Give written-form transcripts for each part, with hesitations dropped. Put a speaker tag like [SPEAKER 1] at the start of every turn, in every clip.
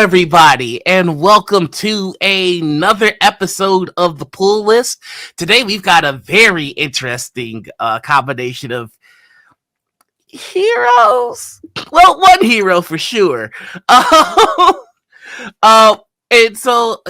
[SPEAKER 1] everybody, and welcome to another episode of the Pool List. Today, we've got a very interesting combination of heroes. Well, one hero for sure. Uh, and so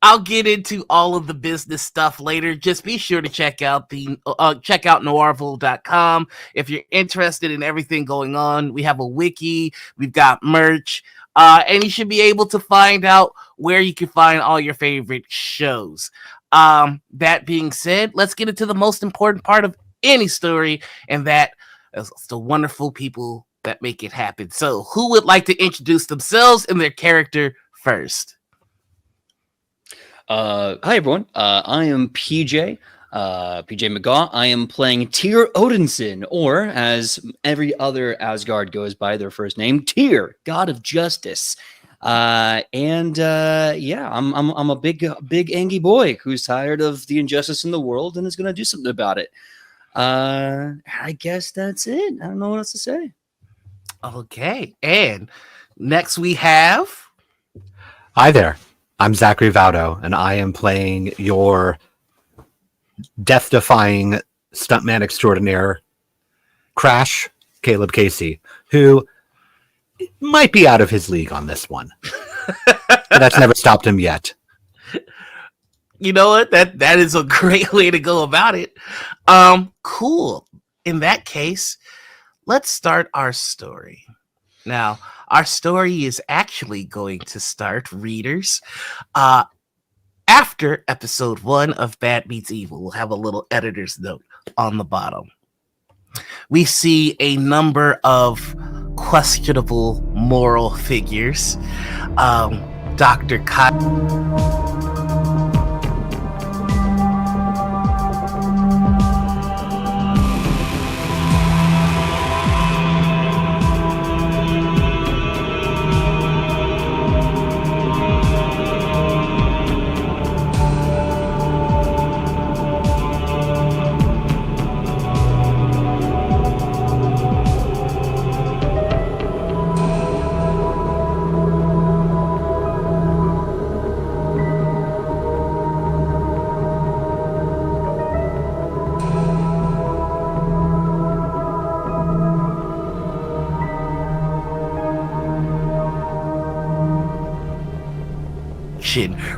[SPEAKER 1] I'll get into all of the business stuff later. Just be sure to check out Noirvel.com if you're interested in everything going on. We have a wiki, we've got merch, and you should be able to find out where you can find all your favorite shows. That being said, let's get into the most important part of any story, and that is the wonderful people that make it happen. So, who would like to introduce themselves and their character first?
[SPEAKER 2] Hi everyone. I am PJ McGaw. I am playing Tyr Odinson, or as every other Asgard goes by their first name, Tyr, God of Justice. I'm a big angry boy who's tired of the injustice in the world and is going to do something about it. I guess that's it. I don't know what else to say.
[SPEAKER 1] Okay, and next we have.
[SPEAKER 3] Hi there. I'm Zachary Vaudo, and I am playing your death-defying stuntman extraordinaire, Crash Caleb Casey, who might be out of his league on this one. But that's never stopped him yet.
[SPEAKER 1] You know what? That is a great way to go about it. Cool. In that case, let's start our story. Now, our story is actually going to start, readers, after episode 1 of Bad Meets Evil. We'll have a little editor's note on the bottom. We see a number of questionable moral figures. Dr. Kyle.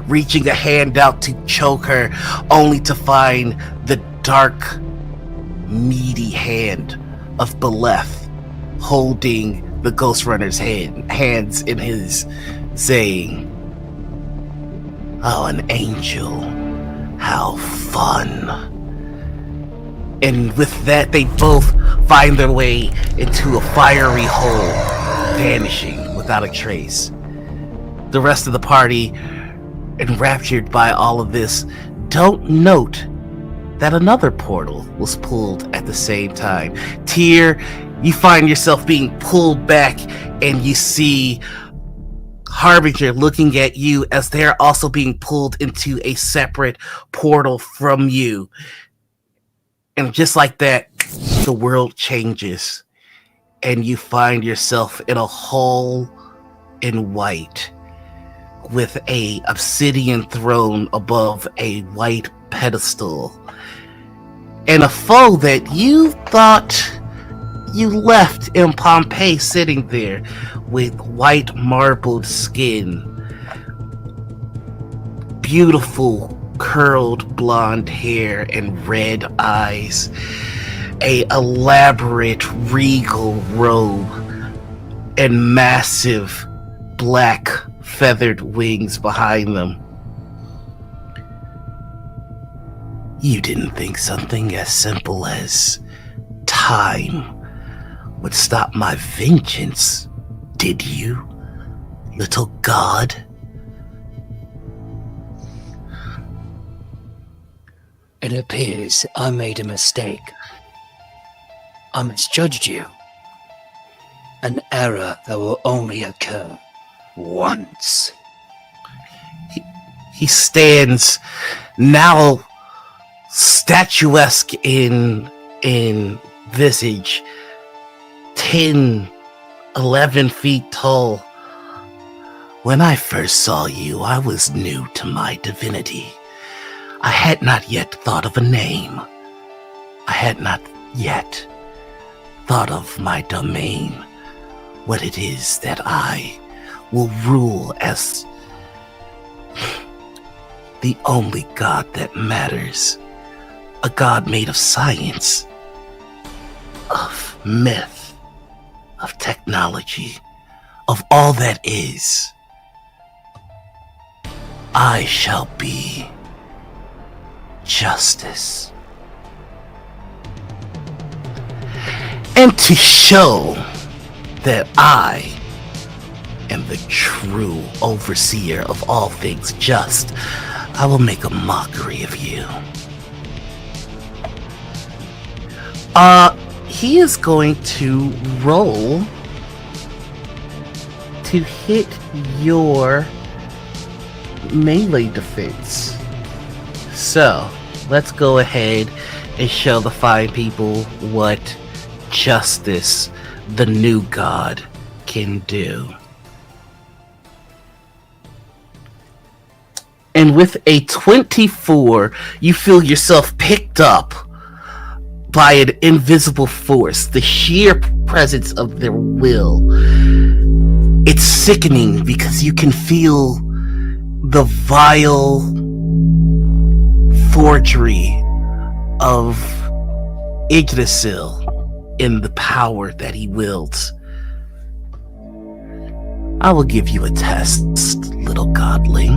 [SPEAKER 1] Reaching a hand out to choke her, only to find the dark, meaty hand of Beleth holding the Ghost Runner's hands in his, saying, "Oh, an angel, how fun." And with that, they both find their way into a fiery hole, vanishing without a trace. The rest of the party, enraptured by all of this, don't note that another portal was pulled at the same time. Tyr, you find yourself being pulled back, and you see Harbinger looking at you as they're also being pulled into a separate portal from you. And just like that, the world changes, and you find yourself in a hole in white, with a obsidian throne above a white pedestal, and a foe that you thought you left in Pompeii sitting there with white marbled skin, beautiful curled blonde hair and red eyes, a elaborate regal robe, and massive black feathered wings behind them. You didn't think something as simple as time would stop my vengeance, did you, little god?
[SPEAKER 4] It appears I made a mistake. I misjudged you. An error that will only occur once.
[SPEAKER 1] He stands, now statuesque in visage, 10, 11 feet tall, When I first saw you, I was new to my divinity. I had not yet thought of a name. I had not yet thought of my domain, what it is that I will rule as the only god that matters. A god made of science, of myth, of technology, of all that is. I shall be justice. And to show that I am the true overseer of all things just, I will make a mockery of you. He is going to roll to hit your melee defense. So, let's go ahead and show the fine people what Justice, the new god, can do. And with a 24, you feel yourself picked up by an invisible force, the sheer presence of their will. It's sickening because you can feel the vile forgery of Yggdrasil in the power that he wields. I will give you a test, little godling.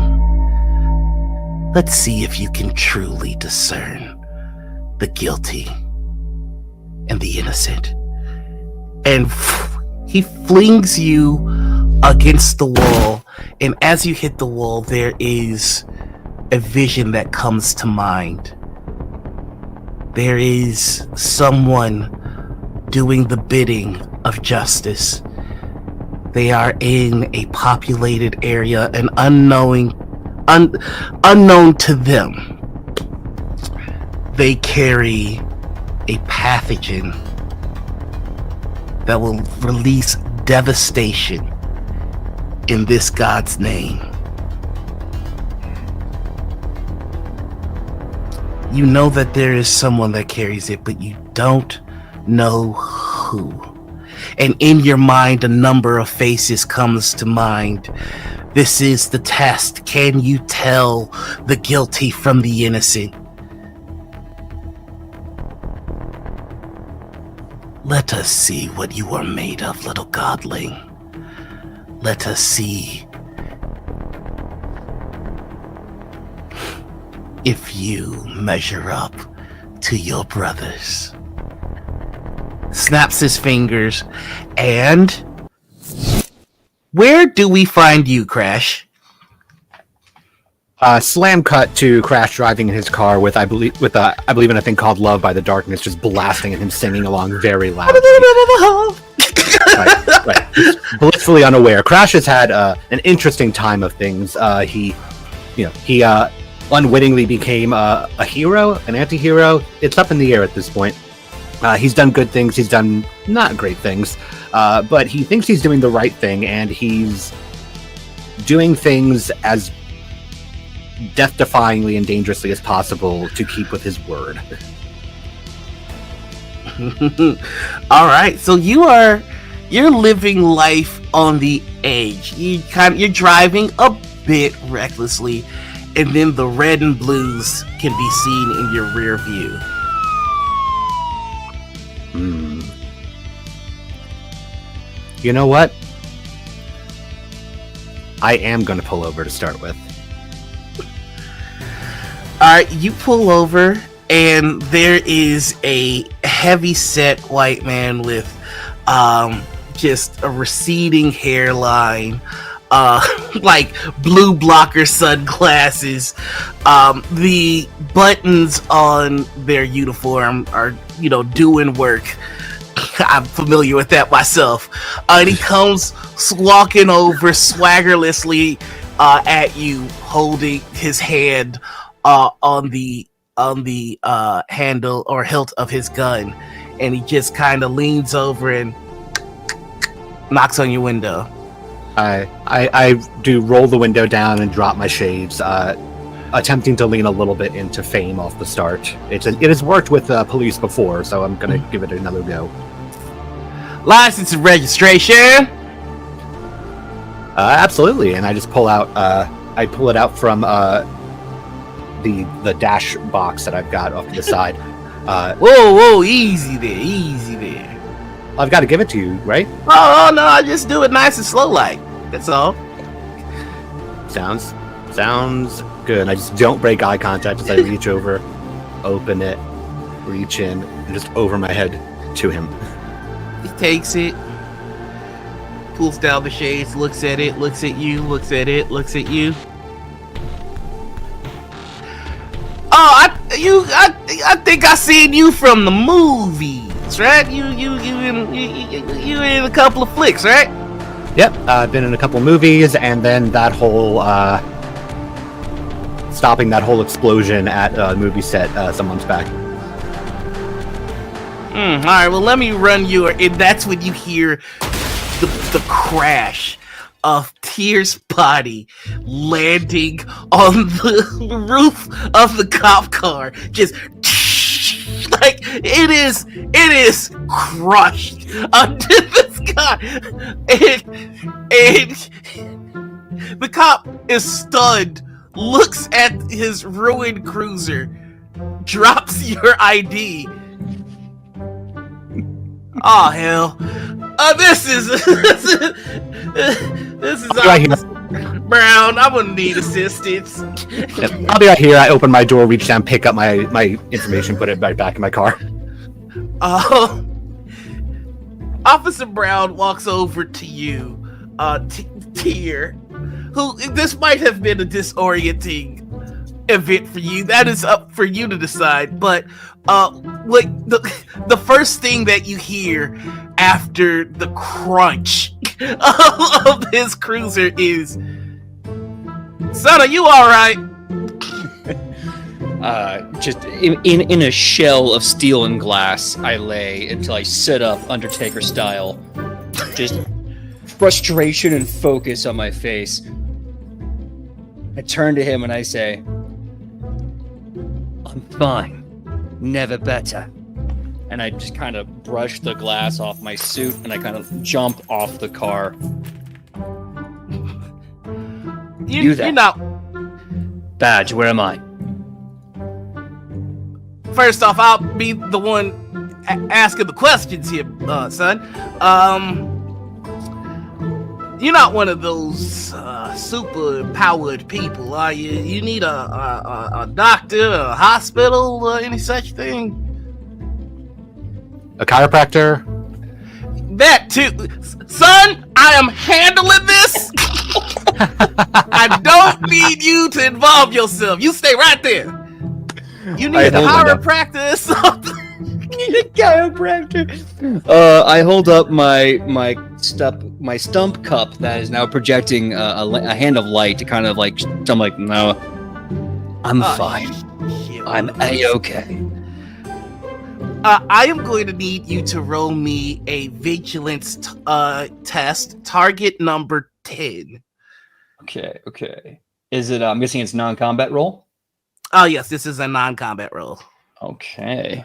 [SPEAKER 1] Let's see if you can truly discern the guilty and the innocent. And he flings you against the wall, and as you hit the wall, there is a vision that comes to mind. There is someone doing the bidding of justice. They are in a populated area, and unknown to them, they carry a pathogen that will release devastation in this god's name. You know that there is someone that carries it, but you don't know who. And in your mind, a number of faces comes to mind. This is the test. Can you tell the guilty from the innocent? Let us see what you are made of, little godling. Let us see if you measure up to your brothers. Snaps his fingers, and where do we find you, Crash?
[SPEAKER 3] Slam cut to Crash driving in his car with I believe in a thing called "Love by the Darkness," just blasting and him singing along very loudly. right. Blissfully unaware. Crash has had an interesting time of things. He unwittingly became a hero, an anti-hero. It's up in the air at this point. He's done good things. He's done not great things, but he thinks he's doing the right thing, and he's doing things as death-defyingly and dangerously as possible to keep with his word.
[SPEAKER 1] All right, so you're living life on the edge. You're driving a bit recklessly, and then the red and blues can be seen in your rear view.
[SPEAKER 3] You know what? I am going to pull over to start with.
[SPEAKER 1] Alright, you pull over, and there is a heavy-set white man with just a receding hairline, like blue blocker sunglasses. The buttons on their uniform are, doing work. I'm familiar with that myself. And he comes walking over swaggerlessly at you, holding his hand on the handle or hilt of his gun, and he just kind of leans over and knocks on your window.
[SPEAKER 3] I do roll the window down and drop my shades, attempting to lean a little bit into fame off the start. It has worked with police before, so I'm gonna give it another go.
[SPEAKER 1] License and registration.
[SPEAKER 3] Absolutely, and I just pull out. I pull it out from the dash box that I've got off to the side.
[SPEAKER 1] Whoa, easy there.
[SPEAKER 3] I've got to give it to you, right?
[SPEAKER 1] Oh no, I just do it nice and slow like. That's all.
[SPEAKER 3] Sounds good. I just don't break eye contact as I reach over, open it, reach in, and just over my head to him.
[SPEAKER 1] He takes it, pulls down the shades, looks at it, looks at you, looks at it, looks at you. Oh, I think I seen you from the movies, right? You in a couple of flicks, right?
[SPEAKER 3] Yep, I've been in a couple movies, and then that whole stopping that whole explosion at a movie set some months back.
[SPEAKER 1] All right, well, let me run you. And that's when you hear the crash of Tyr's body landing on the roof of the cop car. Just like it is crushed under the sky. And the cop is stunned, looks at his ruined cruiser, drops your ID. Oh hell! This is
[SPEAKER 3] right here.
[SPEAKER 1] Brown. I'm gonna need assistance.
[SPEAKER 3] Yep. I'll be right here. I open my door, reach down, pick up my information, put it right back in my car.
[SPEAKER 1] Officer Brown walks over to you, Tyr, who this might have been a disorienting event for you. That is up for you to decide. But like the first thing that you hear after the crunch of his cruiser is, "Son, are you all right?"
[SPEAKER 2] Just in a shell of steel and glass, I lay until I sit up, Undertaker style. Just frustration and focus on my face. I turn to him and I say,
[SPEAKER 4] I'm fine. Never better.
[SPEAKER 2] and I just kind of brush the glass off my suit and I kind of jump off the car.
[SPEAKER 1] You're not.
[SPEAKER 4] Badge, where am I?
[SPEAKER 1] First off, I'll be the one asking the questions here, son. You're not one of those super powered people, are you? You need a doctor, a hospital, any such thing?
[SPEAKER 3] A chiropractor?
[SPEAKER 1] That too. Son, I am handling this. I don't need you to involve yourself. You stay right there. You need a chiropractor or something.
[SPEAKER 2] Chiropractor. I hold up my stump cup that is now projecting a hand of light to kind of like. I'm like, no,
[SPEAKER 4] I'm fine.
[SPEAKER 1] Shit.
[SPEAKER 4] I'm A-okay.
[SPEAKER 1] I am going to need you to roll me a vigilance test, target number 10.
[SPEAKER 2] Okay. Is it? I'm guessing it's non-combat roll.
[SPEAKER 1] Oh yes, this is a non-combat roll.
[SPEAKER 2] Okay.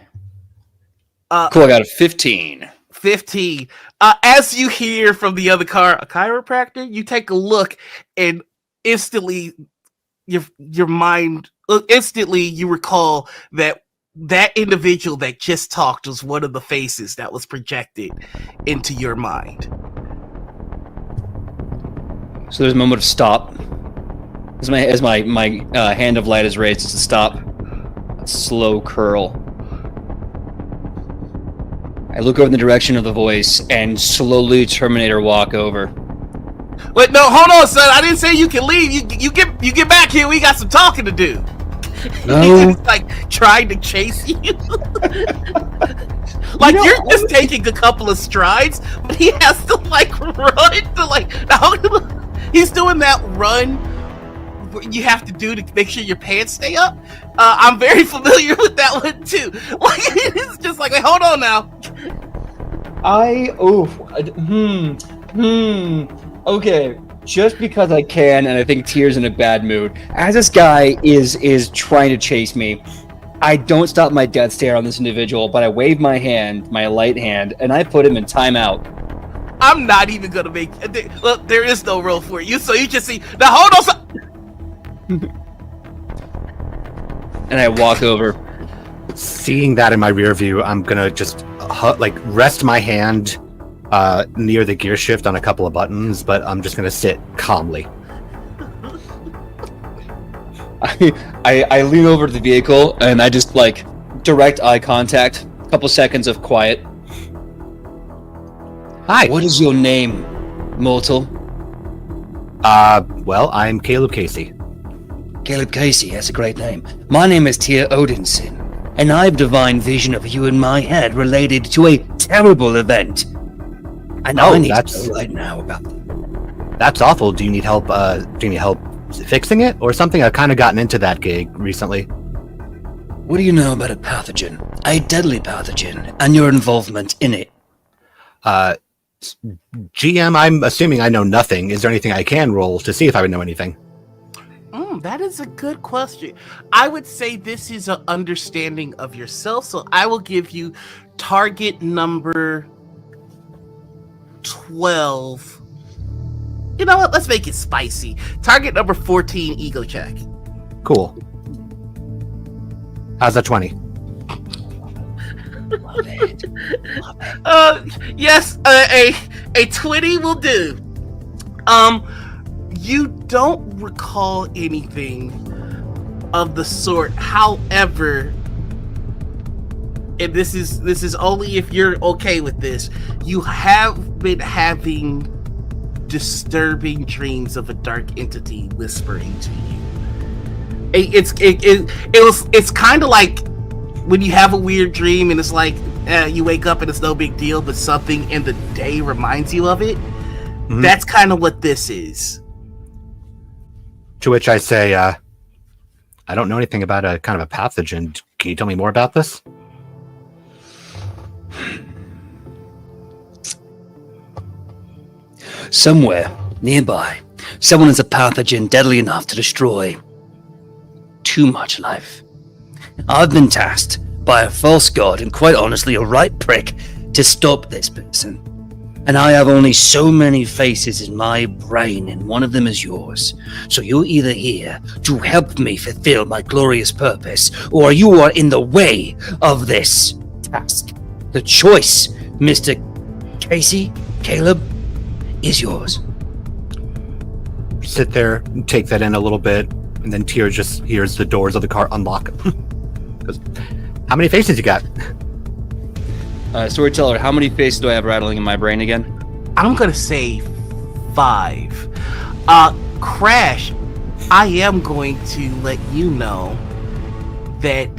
[SPEAKER 2] Cool. I got a 15.
[SPEAKER 1] 15. As you hear from the other car, a chiropractor, you take a look, and instantly, your mind instantly you recall that individual that just talked was one of the faces that was projected into your mind.
[SPEAKER 2] So there's a moment of stop. As my hand of light is raised, it's a stop. A slow curl. I look over in the direction of the voice and slowly Terminator walk over.
[SPEAKER 1] Wait, no, hold on, son. I didn't say you can leave. You get back here. We got some talking to do.
[SPEAKER 2] No.
[SPEAKER 1] He's like trying to chase you. Like you're just taking a couple of strides, but he has to like run to like. He's doing that run you have to do to make sure your pants stay up. I'm very familiar with that one too. Like it's just like, hold on now.
[SPEAKER 2] Okay, just because I can, and I think Tyr's in a bad mood. As this guy is trying to chase me, I don't stop my death stare on this individual, but I wave my hand, my light hand, and I put him in timeout.
[SPEAKER 1] I'm not even gonna make. Look, there is no roll for you, so you just see. Now hold on.
[SPEAKER 2] And I walk over.
[SPEAKER 3] Seeing that in my rear view, I'm gonna just rest my hand near the gear shift on a couple of buttons, but I'm just gonna sit calmly.
[SPEAKER 2] I lean over to the vehicle and I just like direct eye contact. A couple seconds of quiet.
[SPEAKER 3] Hi.
[SPEAKER 2] What is your name, mortal?
[SPEAKER 3] Well, I'm Caleb Casey.
[SPEAKER 4] Caleb Casey, that's a great name. My name is Tyr Odinson, and I have divine vision of you in my head related to a terrible event. And I need to know right now about them.
[SPEAKER 3] That's awful. Do you need help? Do you need help fixing it or something? I've kind of gotten into that gig recently.
[SPEAKER 4] What do you know about a pathogen, a deadly pathogen, and your involvement in it?
[SPEAKER 3] GM, I'm assuming I know nothing. Is there anything I can roll to see if I would know anything?
[SPEAKER 1] That is a good question. I would say this is an understanding of yourself, so I will give you target number 12. You know what? Let's make it spicy. Target number 14, ego check.
[SPEAKER 3] Cool. How's that 20?
[SPEAKER 4] Love it. Love it.
[SPEAKER 1] Yes, a 20 will do. You don't recall anything of the sort. However, and this is only if you're okay with this, you have been having disturbing dreams of a dark entity whispering to you. It's kind of like when you have a weird dream and it's like you wake up and it's no big deal, but something in the day reminds you of it. Mm-hmm. That's kind of what this is.
[SPEAKER 3] To which I say, I don't know anything about a kind of a pathogen. Can you tell me more about this?
[SPEAKER 4] Somewhere nearby, someone has a pathogen deadly enough to destroy too much life. I've been tasked by a false god and quite honestly a right prick to stop this person. And I have only so many faces in my brain, and one of them is yours. So you're either here to help me fulfill my glorious purpose, or you are in the way of this task. The choice, Mr. Casey, Caleb, is yours.
[SPEAKER 3] Sit there, take that in a little bit, and then Tyr just hears the doors of the car unlock. Goes, how many faces you got?
[SPEAKER 2] Storyteller, how many faces do I have rattling in my brain again?
[SPEAKER 1] I'm gonna say 5. Crash, I am going to let you know that.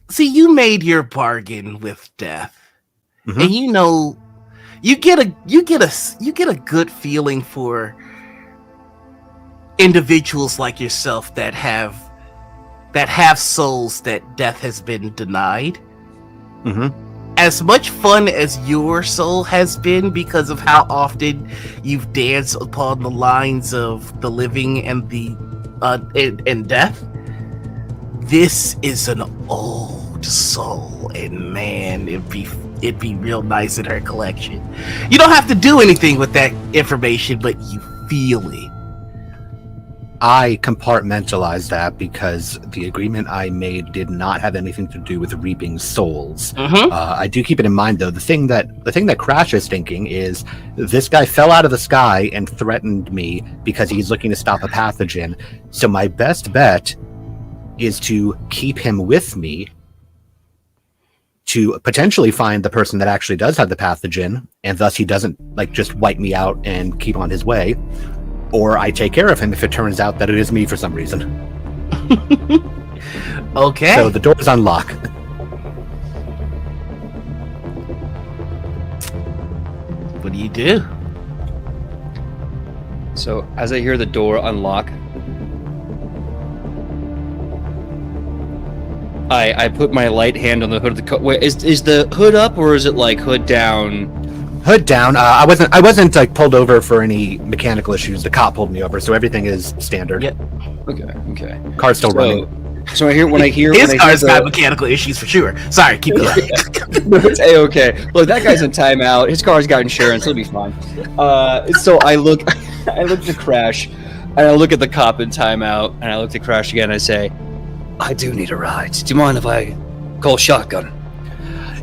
[SPEAKER 1] See, you made your bargain with death, mm-hmm. And you know, you get a good feeling for individuals like yourself that have souls that death has been denied.
[SPEAKER 3] Mm-hmm.
[SPEAKER 1] As much fun as your soul has been because of how often you've danced upon the lines of the living and the and death, this is an old soul, and man, it'd be real nice in her collection. You don't have to do anything with that information, but you feel it.
[SPEAKER 3] I compartmentalized that because the agreement I made did not have anything to do with reaping souls.
[SPEAKER 1] Mm-hmm.
[SPEAKER 3] I do keep it in mind, though. The thing that Crash is thinking is this guy fell out of the sky and threatened me because he's looking to stop a pathogen. So my best bet is to keep him with me to potentially find the person that actually does have the pathogen, and thus he doesn't just wipe me out and keep on his way. Or I take care of him if it turns out that it is me for some reason.
[SPEAKER 1] Okay.
[SPEAKER 3] So the doors unlock.
[SPEAKER 1] What do you do?
[SPEAKER 2] So as I hear the door unlock, I put my light hand on the hood of the car. Wait, is the hood up or is it like hood down?
[SPEAKER 3] Hood down. I wasn't like pulled over for any mechanical issues. The cop pulled me over, so everything is standard.
[SPEAKER 1] Yep.
[SPEAKER 2] Okay.
[SPEAKER 3] Car's still running.
[SPEAKER 2] So when I hear
[SPEAKER 1] his car's got mechanical issues for sure. Sorry, keep going.
[SPEAKER 2] It's A-okay. Look, that guy's in timeout. His car's got insurance. He'll be fine. So I look to Crash, and I look at the cop in timeout, and I look to Crash again. And I say,
[SPEAKER 4] I do need a ride. Do you mind if I call shotgun?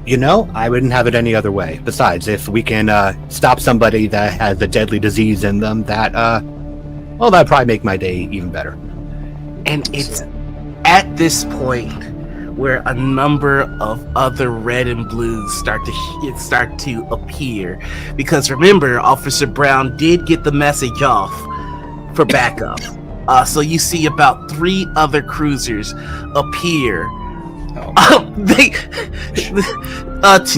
[SPEAKER 3] You know, I wouldn't have it any other way. Besides, if we can stop somebody that has a deadly disease in them, that'd probably make my day even better.
[SPEAKER 1] And it's at this point where a number of other red and blues start to appear, because remember, Officer Brown did get the message off for backup. So you see about 3 other cruisers appear.
[SPEAKER 3] We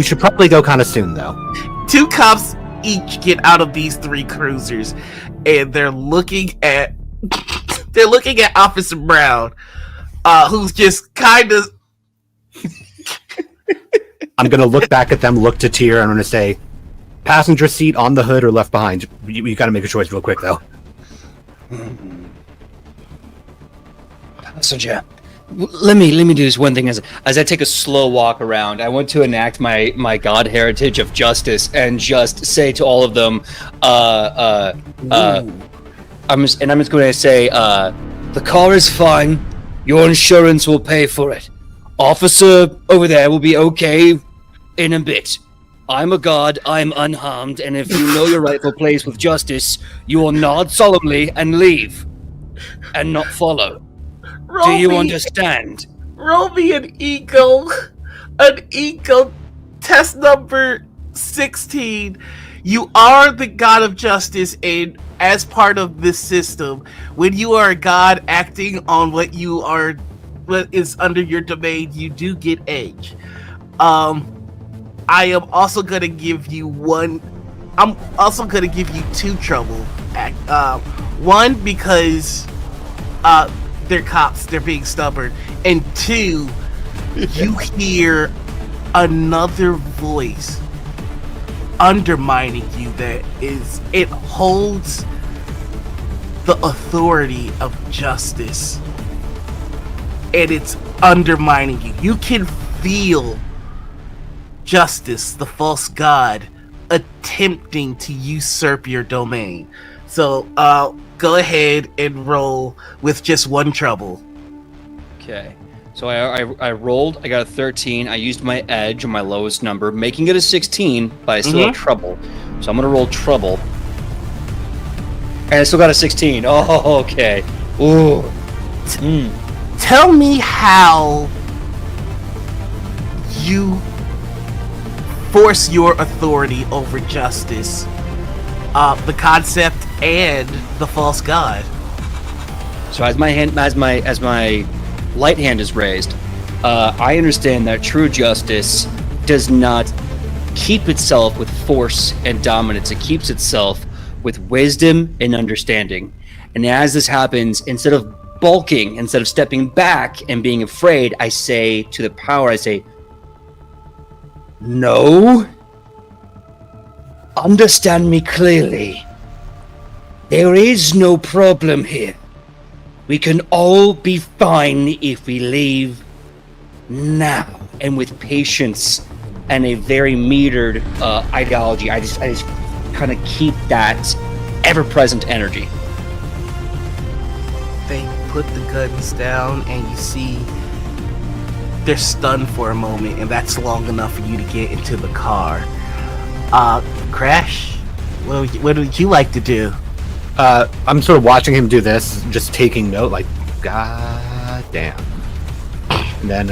[SPEAKER 3] should probably go kind of soon, though.
[SPEAKER 1] 2 cops each get out of these 3 cruisers, and they're looking at Officer Brown, who's just kind of.
[SPEAKER 3] I'm gonna look back at them, look to Tyr, and I'm gonna say, passenger seat on the hood or left behind. You gotta make a choice real quick, though.
[SPEAKER 4] Passenger. Let me do this one thing as I take a slow walk around. I want to enact my god heritage of justice and just say to all of them, I'm just going to say, the car is fine. Your insurance will pay for it. Officer over there will be okay in a bit. I'm a god, I'm unharmed, and if you know your rightful place with justice, you will nod solemnly and leave, and not follow. Do you understand?
[SPEAKER 1] Roll me an eco test number 16. You are the god of justice, and as part of this system, when you are a god acting on what is under your domain, you do get edge. I am also gonna give you I'm also gonna give you 2 trouble. One, because they're cops, they're being stubborn, and 2, you hear another voice undermining you it holds the authority of justice, and it's undermining you. You can feel Justice, the false god, attempting to usurp your domain. So go ahead and roll with just 1 trouble.
[SPEAKER 2] Okay. So I rolled. I got a 13. I used my edge on my lowest number, making it a 16, but I still have trouble. So I'm gonna roll trouble. And I still got a 16. Oh, okay. Ooh.
[SPEAKER 1] Tell me how you force your authority over justice, the concept, and the false god.
[SPEAKER 2] So as my light hand is raised, I understand that true justice does not keep itself with force and dominance. It keeps itself with wisdom and understanding. And as this happens, instead of bulking, instead of stepping back and being afraid, I say to the power, no. Understand me clearly. There is no problem here. We can all be fine if we leave now. And with patience and a very metered ideology, I just kind of keep that ever-present energy.
[SPEAKER 1] They put the guns down, and you see they're stunned for a moment, and that's long enough for you to get into the car. Crash, what would you like to do?
[SPEAKER 3] I'm sort of watching him do this, just taking note, like, god damn. And then,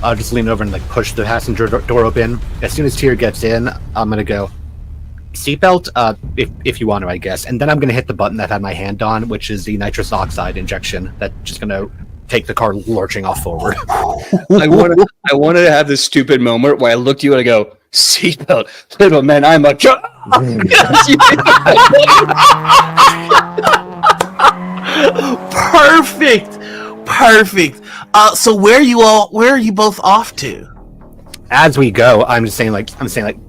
[SPEAKER 3] I'll just lean over and like push the passenger door open. As soon as Tyr gets in, I'm gonna go, seatbelt, if you want to, I guess. And then I'm gonna hit the button that I had my hand on, which is the nitrous oxide injection. That's just gonna take the car lurching off forward.
[SPEAKER 2] I wanted to have this stupid moment where I look at you and I go, seatbelt, little man, I'm a
[SPEAKER 1] Perfect! Perfect. So where are you both off to?
[SPEAKER 3] As we go, I'm saying, do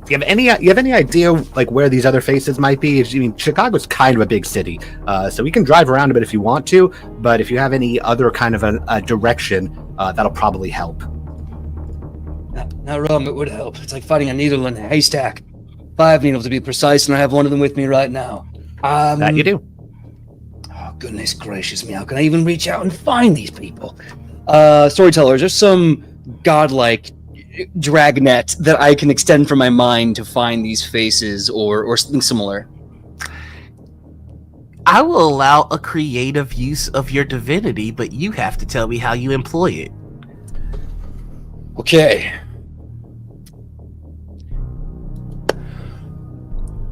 [SPEAKER 3] you have any idea like where these other faces might be? I mean, Chicago's kind of a big city, so we can drive around a bit if you want to. But if you have any other kind of a direction, that'll probably help.
[SPEAKER 4] Not wrong, it would help. It's like finding a needle in a haystack. 5 needles to be precise, and I have one of them with me right now.
[SPEAKER 3] That you do.
[SPEAKER 4] Oh, goodness gracious me, how can I even reach out and find these people? Storytellers, there's some godlike dragnet that I can extend from my mind to find these faces or something similar.
[SPEAKER 1] I will allow a creative use of your divinity, but you have to tell me how you employ it.
[SPEAKER 4] Okay.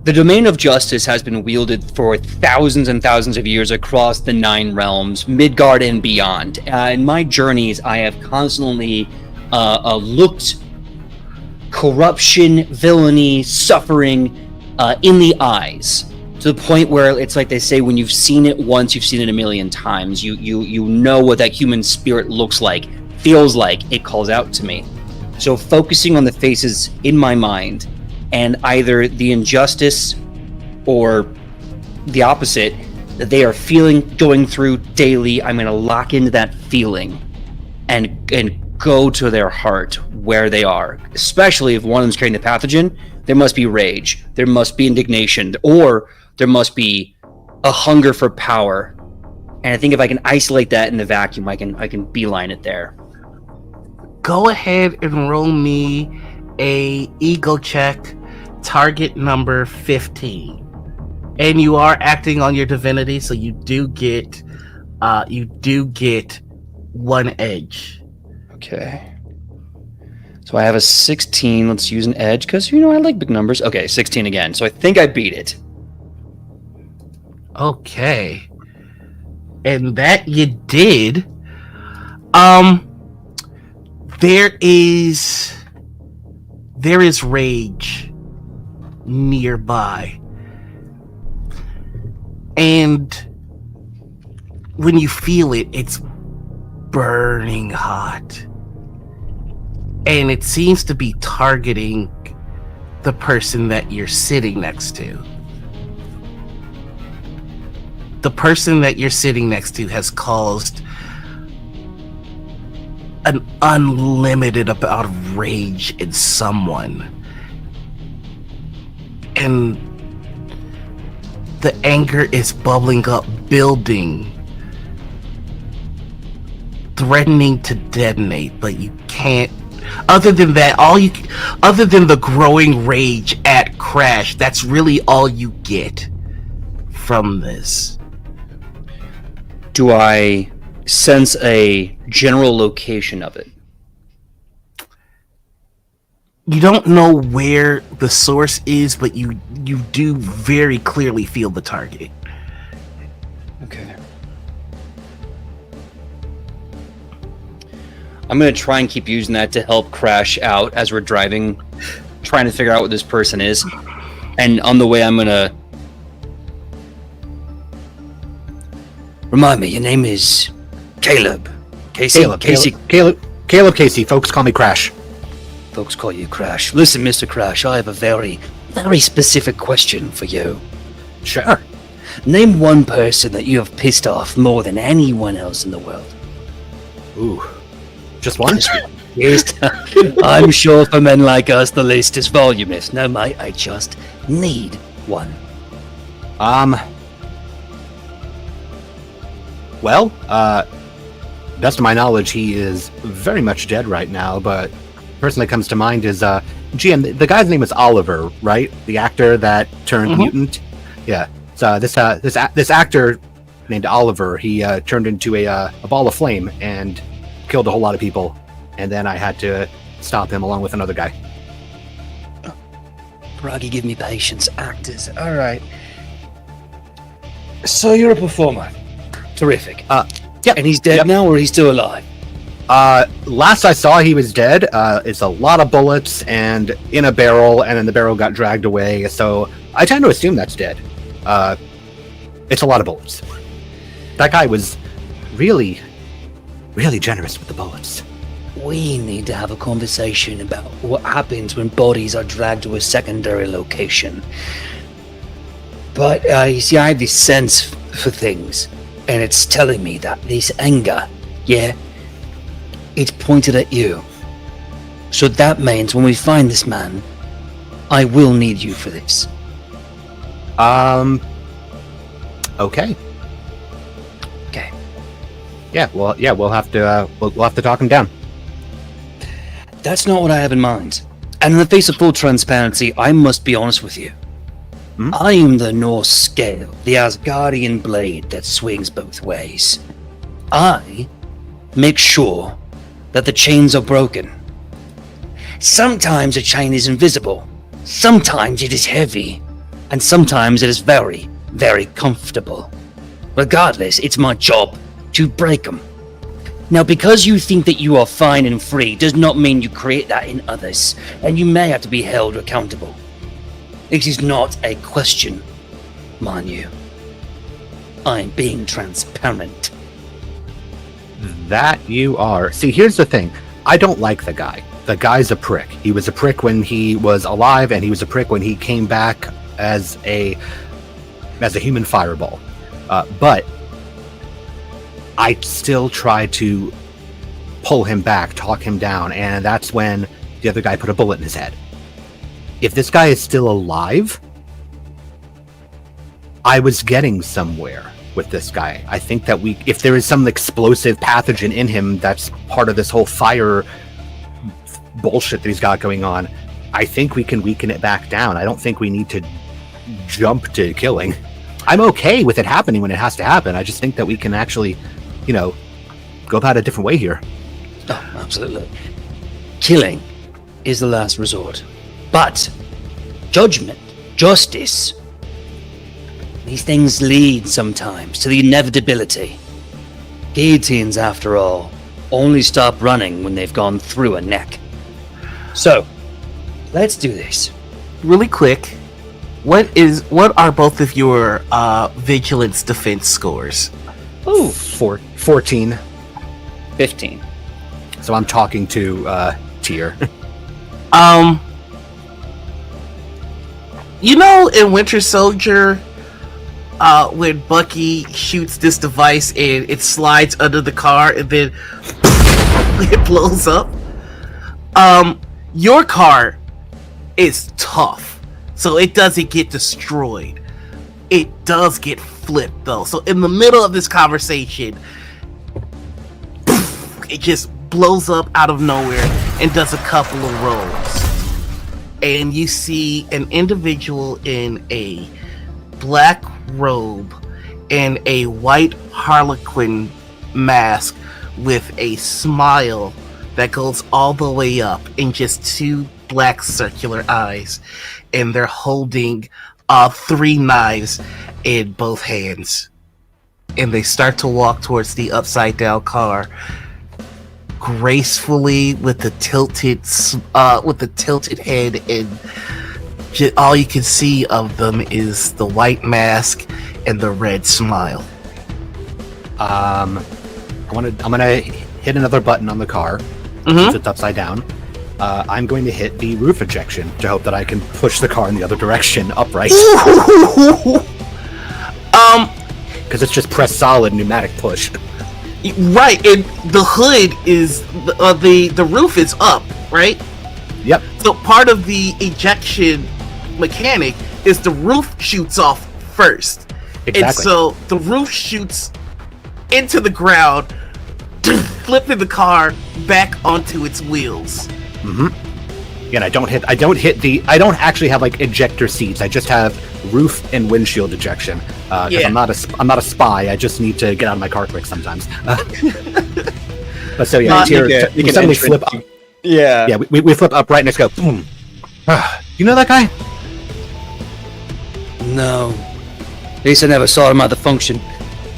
[SPEAKER 4] The domain of justice has been wielded for thousands and thousands of years across the 9 realms, Midgard and beyond. In my journeys, I have constantly looked corruption, villainy, suffering in the eyes, to the point where it's like they say, when you've seen it once, you've seen it a million times. You know what that human spirit looks like, feels like. It calls out to me. So focusing on the faces in my mind, and either the injustice or the opposite that they are feeling, going through daily, I'm going to lock into that feeling and go to their heart where they are. Especially if one of them's carrying the pathogen, there must be rage, there must be indignation, or there must be a hunger for power. And I think if I can isolate that in the vacuum, I can beeline it there.
[SPEAKER 1] Go ahead and roll me a ego check, target number 15. And you are acting on your divinity, so you do get 1 edge.
[SPEAKER 4] Okay. So I have a 16. Let's use an edge, because, I like big numbers. Okay, 16 again. So I think I beat it.
[SPEAKER 1] Okay. And that you did. There is rage nearby. And when you feel it, it's burning hot. And it seems to be targeting the person that you're sitting next to. The person that you're sitting next to has caused an unlimited amount of rage in someone. And the anger is bubbling up, building, threatening to detonate, but you can't. Other than that, other than the growing rage at Crash, that's really all you get from this.
[SPEAKER 4] Do I sense a general location of it?
[SPEAKER 1] You don't know where the source is, but you do very clearly feel the target.
[SPEAKER 4] Okay. I'm going to try and keep using that to help Crash out as we're driving, trying to figure out what this person is. And on the way, I'm going to... Remind me, your name is Caleb. Casey?
[SPEAKER 3] Caleb Casey. Folks call me Crash.
[SPEAKER 4] Folks call you Crash. Listen, Mr. Crash, I have a very, very specific question for you.
[SPEAKER 3] Sure.
[SPEAKER 4] Name one person that you have pissed off more than anyone else in the world.
[SPEAKER 3] Ooh. Just one?
[SPEAKER 4] Yes. I'm sure for men like us, the list is voluminous. No, mate, I just need one.
[SPEAKER 3] Well, best of my knowledge, he is very much dead right now, but the person that comes to mind is, GM, the guy's name is Oliver, right? The actor that turned mutant? Yeah. So this actor named Oliver, he turned into a ball of flame and killed a whole lot of people, and then I had to stop him along with another guy.
[SPEAKER 4] Raggy, give me patience. Actors. All right. So you're a performer. Terrific.
[SPEAKER 3] Yeah.
[SPEAKER 4] And he's dead now, or he's still alive?
[SPEAKER 3] Last I saw, he was dead. It's a lot of bullets and in a barrel, and then the barrel got dragged away. So I tend to assume that's dead. It's a lot of bullets. That guy was really really generous with the bullets.
[SPEAKER 4] We need to have a conversation about what happens when bodies are dragged to a secondary location. But you see, I have this sense for things, and it's telling me that this anger, it's pointed at you. So that means when we find this man, I will need you for this.
[SPEAKER 3] Okay.
[SPEAKER 4] Okay.
[SPEAKER 3] Yeah, we'll have to we'll have to talk him down.
[SPEAKER 4] That's not what I have in mind. And in the face of full transparency, I must be honest with you. I am the Norse scale, the Asgardian blade that swings both ways. I make sure that the chains are broken. Sometimes a chain is invisible, sometimes it is heavy, and sometimes it is very, very comfortable. Regardless, it's my job to break them. Now, because you think that you are fine and free does not mean you create that in others, and you may have to be held accountable. It is not a question, mind you. I'm being transparent.
[SPEAKER 3] That you are. See, here's the thing. I don't like the guy. The guy's a prick. He was a prick when he was alive, and he was a prick when he came back as a human fireball. But I still try to pull him back, talk him down, and that's when the other guy put a bullet in his head. If this guy is still alive, I was getting somewhere with this guy. I think that if there is some explosive pathogen in him that's part of this whole fire bullshit that he's got going on, I think we can weaken it back down. I don't think we need to jump to killing. I'm okay with it happening when it has to happen. I just think that we can actually, go about a different way here.
[SPEAKER 4] Oh, absolutely. Killing is the last resort. But judgment, justice, these things lead sometimes to the inevitability. Guillotines, after all, only stop running when they've gone through a neck. So, let's do this.
[SPEAKER 1] Really quick, what are both of your vigilance defense scores?
[SPEAKER 4] Ooh,
[SPEAKER 3] 14.
[SPEAKER 2] 15.
[SPEAKER 3] So I'm talking to Tyr.
[SPEAKER 1] In Winter Soldier, when Bucky shoots this device and it slides under the car and then it blows up. Your car is tough, so it doesn't get destroyed. It does get flipped though. So in the middle of this conversation, it just blows up out of nowhere and does a couple of rolls. And you see an individual in a black robe and a white harlequin mask with a smile that goes all the way up and just two black circular eyes. And they're holding 3 knives in both hands. And they start to walk towards the upside down car gracefully with the tilted head, and all you can see of them is the white mask and the red smile.
[SPEAKER 3] I'm gonna hit another button on the car.
[SPEAKER 1] Mm-hmm.
[SPEAKER 3] It's upside down. I'm going to hit the roof ejection to hope that I can push the car in the other direction upright. Because it's just press solid pneumatic push.
[SPEAKER 1] Right, and the hood is the roof is up, right?
[SPEAKER 3] Yep.
[SPEAKER 1] So part of the ejection mechanic is the roof shoots off first.
[SPEAKER 3] Exactly.
[SPEAKER 1] And so the roof shoots into the ground, flipping the car back onto its wheels.
[SPEAKER 3] Mm-hmm. Yeah, and I don't actually have like ejector seats. I just have roof and windshield ejection. Because I'm not a spy. I just need to get out of my car quick sometimes. But so yeah, we suddenly flip up.
[SPEAKER 2] Yeah.
[SPEAKER 3] Yeah, we flip up right and just go boom. You know that guy?
[SPEAKER 4] No. At least I never saw him at the function.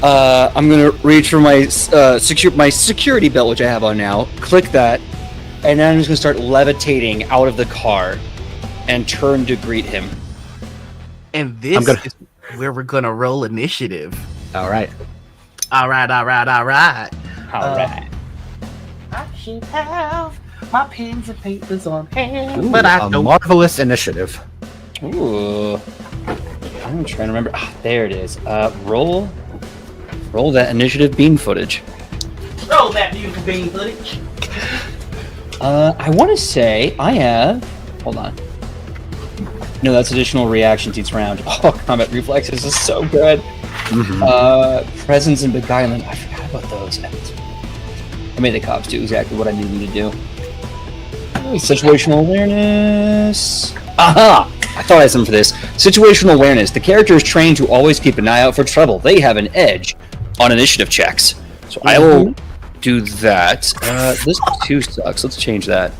[SPEAKER 2] I'm gonna reach for my security belt, which I have on now. Click that, and then I'm just gonna start levitating out of the car and turn to greet him.
[SPEAKER 1] And this is where we're gonna roll initiative.
[SPEAKER 3] All right.
[SPEAKER 1] All right.
[SPEAKER 2] All right.
[SPEAKER 1] should have my pens and papers on hand,
[SPEAKER 3] Ooh,
[SPEAKER 1] but I
[SPEAKER 3] a
[SPEAKER 1] don't.
[SPEAKER 3] marvelous initiative.
[SPEAKER 2] Ooh. I'm trying to remember. There it is. Roll that initiative bean footage.
[SPEAKER 1] Roll that beautiful bean footage.
[SPEAKER 2] I want to say I have. Hold on. No, that's additional reactions each round. Oh, combat reflexes is so good. Presence and beguilement. I forgot about those. I made the cops do exactly what I needed to do. Situational awareness. Aha! I thought I had something for this. Situational awareness. The character is trained to always keep an eye out for trouble. They have an edge on initiative checks. So I will do that. This 2 sucks. Let's change that.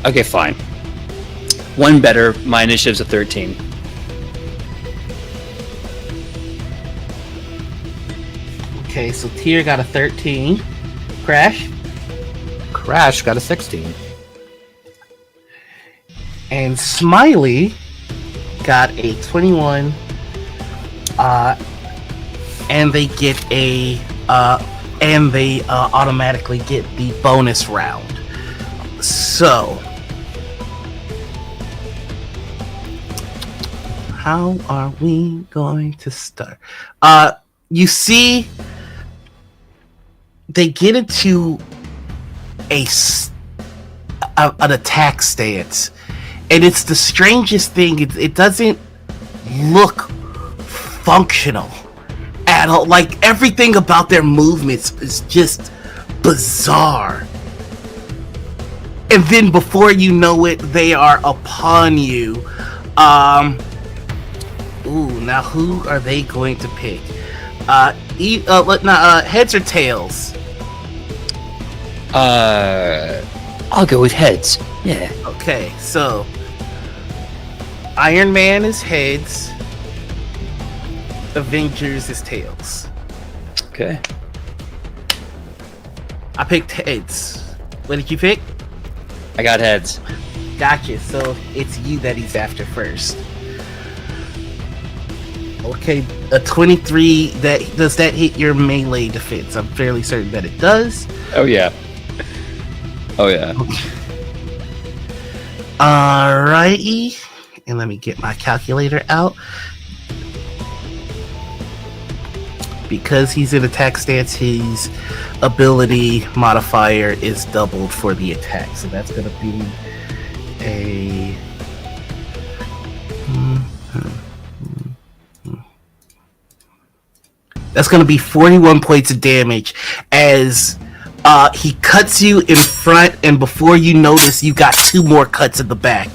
[SPEAKER 2] Okay, fine. 1 better. My initiative's a 13.
[SPEAKER 1] Okay, so Tyr got a 13. Crash.
[SPEAKER 3] Crash got a 16.
[SPEAKER 1] And Smiley got a 21. And they get a automatically get the bonus round. So how are we going to start? You see, they get into an attack stance, and it's the strangest thing. It doesn't look functional at all. Like, everything about their movements is just bizarre. And then before you know it, they are upon you. Now who are they going to pick? Heads or tails?
[SPEAKER 2] I'll go with heads. Yeah.
[SPEAKER 1] Okay, so Iron Man is heads. Avengers is tails.
[SPEAKER 2] Okay.
[SPEAKER 1] I picked heads. What did you pick?
[SPEAKER 2] I got heads.
[SPEAKER 1] Gotcha. So it's you that he's after first. Okay, a 23. Does that hit your melee defense? I'm fairly certain that it does.
[SPEAKER 2] Oh yeah. Oh yeah.
[SPEAKER 1] Alrighty. And let me get my calculator out. Because he's in attack stance, his ability modifier is doubled for the attack. So that's going to be a... That's going to be 41 points of damage as he cuts you in front, and before you notice, you got 2 more cuts in the back.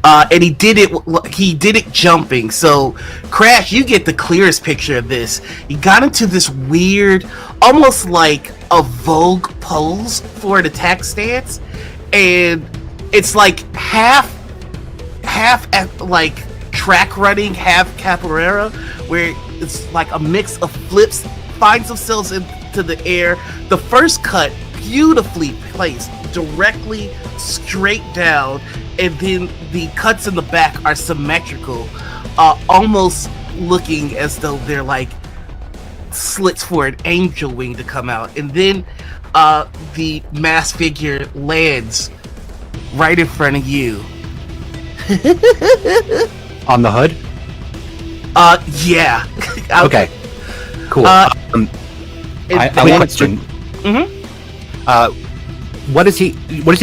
[SPEAKER 1] And he did it jumping. So, Crash, you get the clearest picture of this. He got into this weird, almost like a Vogue pose for an attack stance, and it's like half like track running, half capoeira, where it's like a mix of flips, finds themselves into the air. The first cut, beautifully placed, directly straight down, and then the cuts in the back are symmetrical, almost looking as though they're like slits for an angel wing to come out. And then the mass figure lands right in front of you.
[SPEAKER 3] On the hood?
[SPEAKER 1] Yeah.
[SPEAKER 3] Okay. Cool.
[SPEAKER 2] I want to.
[SPEAKER 3] What does he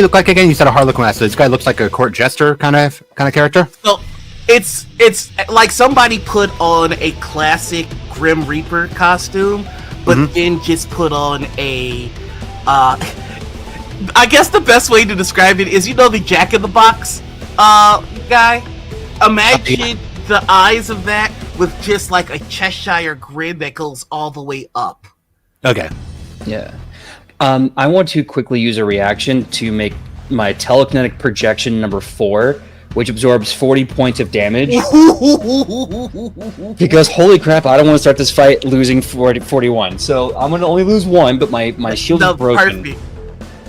[SPEAKER 3] look like again? You said a Harlequin mask. So this guy looks like a court jester kind of character.
[SPEAKER 1] So it's like somebody put on a classic Grim Reaper costume, but then just put on a I guess the best way to describe it is, the Jack in the Box guy. Imagine the eyes of that with just like a Cheshire grin that goes all the way up.
[SPEAKER 3] Okay.
[SPEAKER 2] Yeah. I want to quickly use a reaction to make my telekinetic projection number 4, which absorbs 40 points of damage. Because holy crap, I don't want to start this fight losing 41. So I'm going to only lose 1, but my shield is broken.
[SPEAKER 1] Perfect.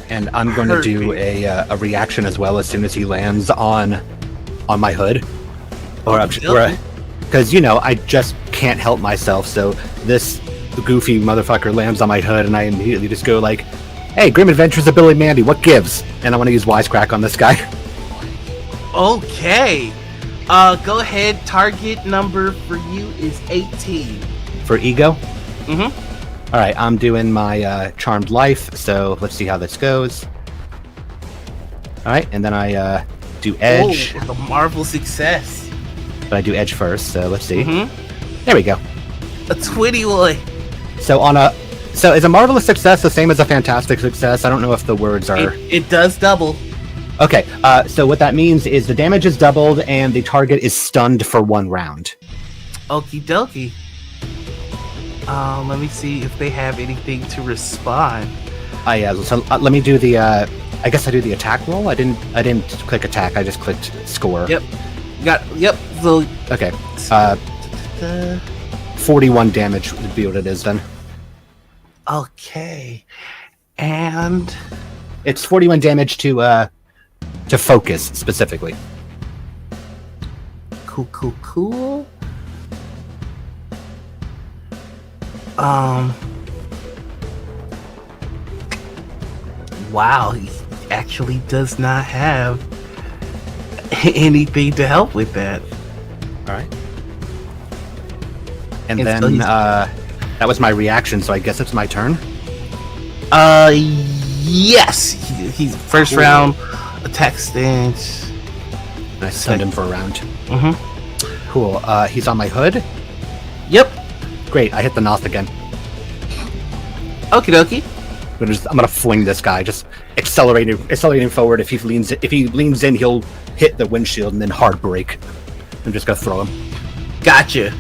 [SPEAKER 3] And I'm going to do a reaction as well as soon as he lands on my hood. Because I just can't help myself. So this goofy motherfucker lands on my hood, and I immediately just go like, Hey, Grim Adventures of Billy Mandy, what gives? And I want to use Wisecrack on this guy.
[SPEAKER 1] Okay. Go ahead. Target number for you is 18.
[SPEAKER 3] For ego?
[SPEAKER 1] Mm-hmm.
[SPEAKER 3] All right, I'm doing my Charmed Life, so let's see how this goes. All right, and then I do Edge.
[SPEAKER 1] Oh, with a marvel success.
[SPEAKER 3] But I do Edge first, so let's see.
[SPEAKER 1] Mm-hmm.
[SPEAKER 3] There we go.
[SPEAKER 1] A 21.
[SPEAKER 3] So is a marvelous success the same as a fantastic success? I don't know if the words are...
[SPEAKER 1] It does double.
[SPEAKER 3] Okay, so what that means is the damage is doubled and the target is stunned for 1 round.
[SPEAKER 1] Okie dokie. Let me see if they have anything to respond.
[SPEAKER 3] Yeah, so let me do the... I guess I do the attack roll? I didn't click attack, I just clicked score.
[SPEAKER 1] Yep. So...
[SPEAKER 3] Okay. 41 damage would be what it is then.
[SPEAKER 1] Okay. And...
[SPEAKER 3] It's 41 damage to focus, specifically.
[SPEAKER 1] Cool. Wow, he actually does not have anything to help with that.
[SPEAKER 3] Alright. And
[SPEAKER 1] And
[SPEAKER 3] then,
[SPEAKER 1] so
[SPEAKER 3] that was my reaction, so I guess it's my turn?
[SPEAKER 1] Yes. He's first round attack stance.
[SPEAKER 3] And I stunned him for a round.
[SPEAKER 1] Mm-hmm.
[SPEAKER 3] Cool. He's on my hood?
[SPEAKER 1] Yep.
[SPEAKER 3] Great, I hit the Noth again.
[SPEAKER 1] Okie dokie.
[SPEAKER 3] I'm gonna fling this guy, just accelerating forward. If he leans in, he'll hit the windshield and then hard brake. I'm just gonna throw him.
[SPEAKER 1] Gotcha.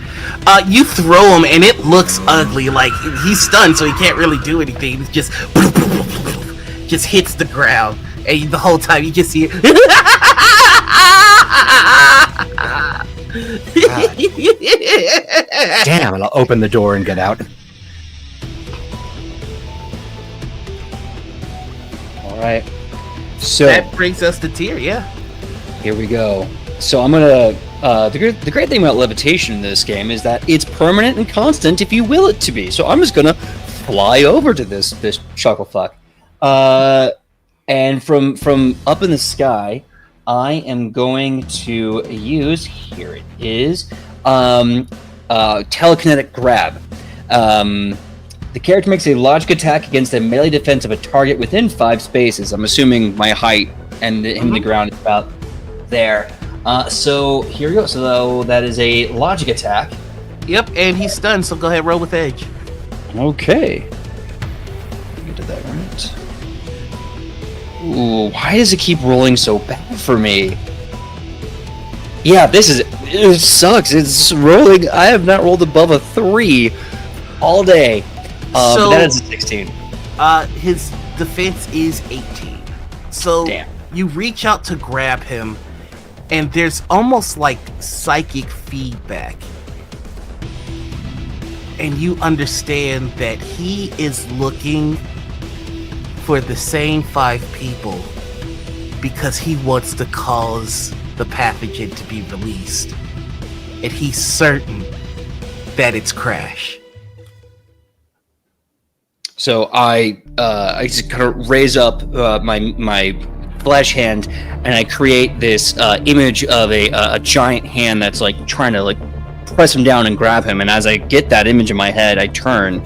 [SPEAKER 1] You throw him and it looks ugly. Like he's stunned, so he can't really do anything. It just hits the ground, and the whole time you just see it.
[SPEAKER 3] Damn! And I'll open the door and get out.
[SPEAKER 2] All right. So
[SPEAKER 1] That brings us to Tyr. Yeah.
[SPEAKER 2] here we go. So I'm gonna. The great thing about levitation in this game is that it's permanent and constant if you will it to be. So I'm just gonna fly over to this chucklefuck, and from up in the sky, I am going to use, here it is, telekinetic grab. The character makes a logic attack against a melee defense of a target within 5 spaces. I'm assuming my height and him in the ground is about there. So here we go. So that is a logic attack.
[SPEAKER 1] Yep, and he's stunned. So go ahead, roll with edge.
[SPEAKER 2] Okay. You did that right. Ooh, why does it keep rolling so bad for me? Yeah, it sucks. It's rolling. I have not rolled above a 3 all day. But that is a 16.
[SPEAKER 1] His defense is 18. So
[SPEAKER 2] Damn.
[SPEAKER 1] You reach out to grab him, and there's almost like psychic feedback. And you understand that he is looking for the same 5 people because he wants to cause the pathogen to be released. And he's certain that it's Crash.
[SPEAKER 2] So I just kind of raise up my flesh hand, and I create this image of a giant hand that's like trying to like press him down and grab him. And as I get that image in my head, I turn.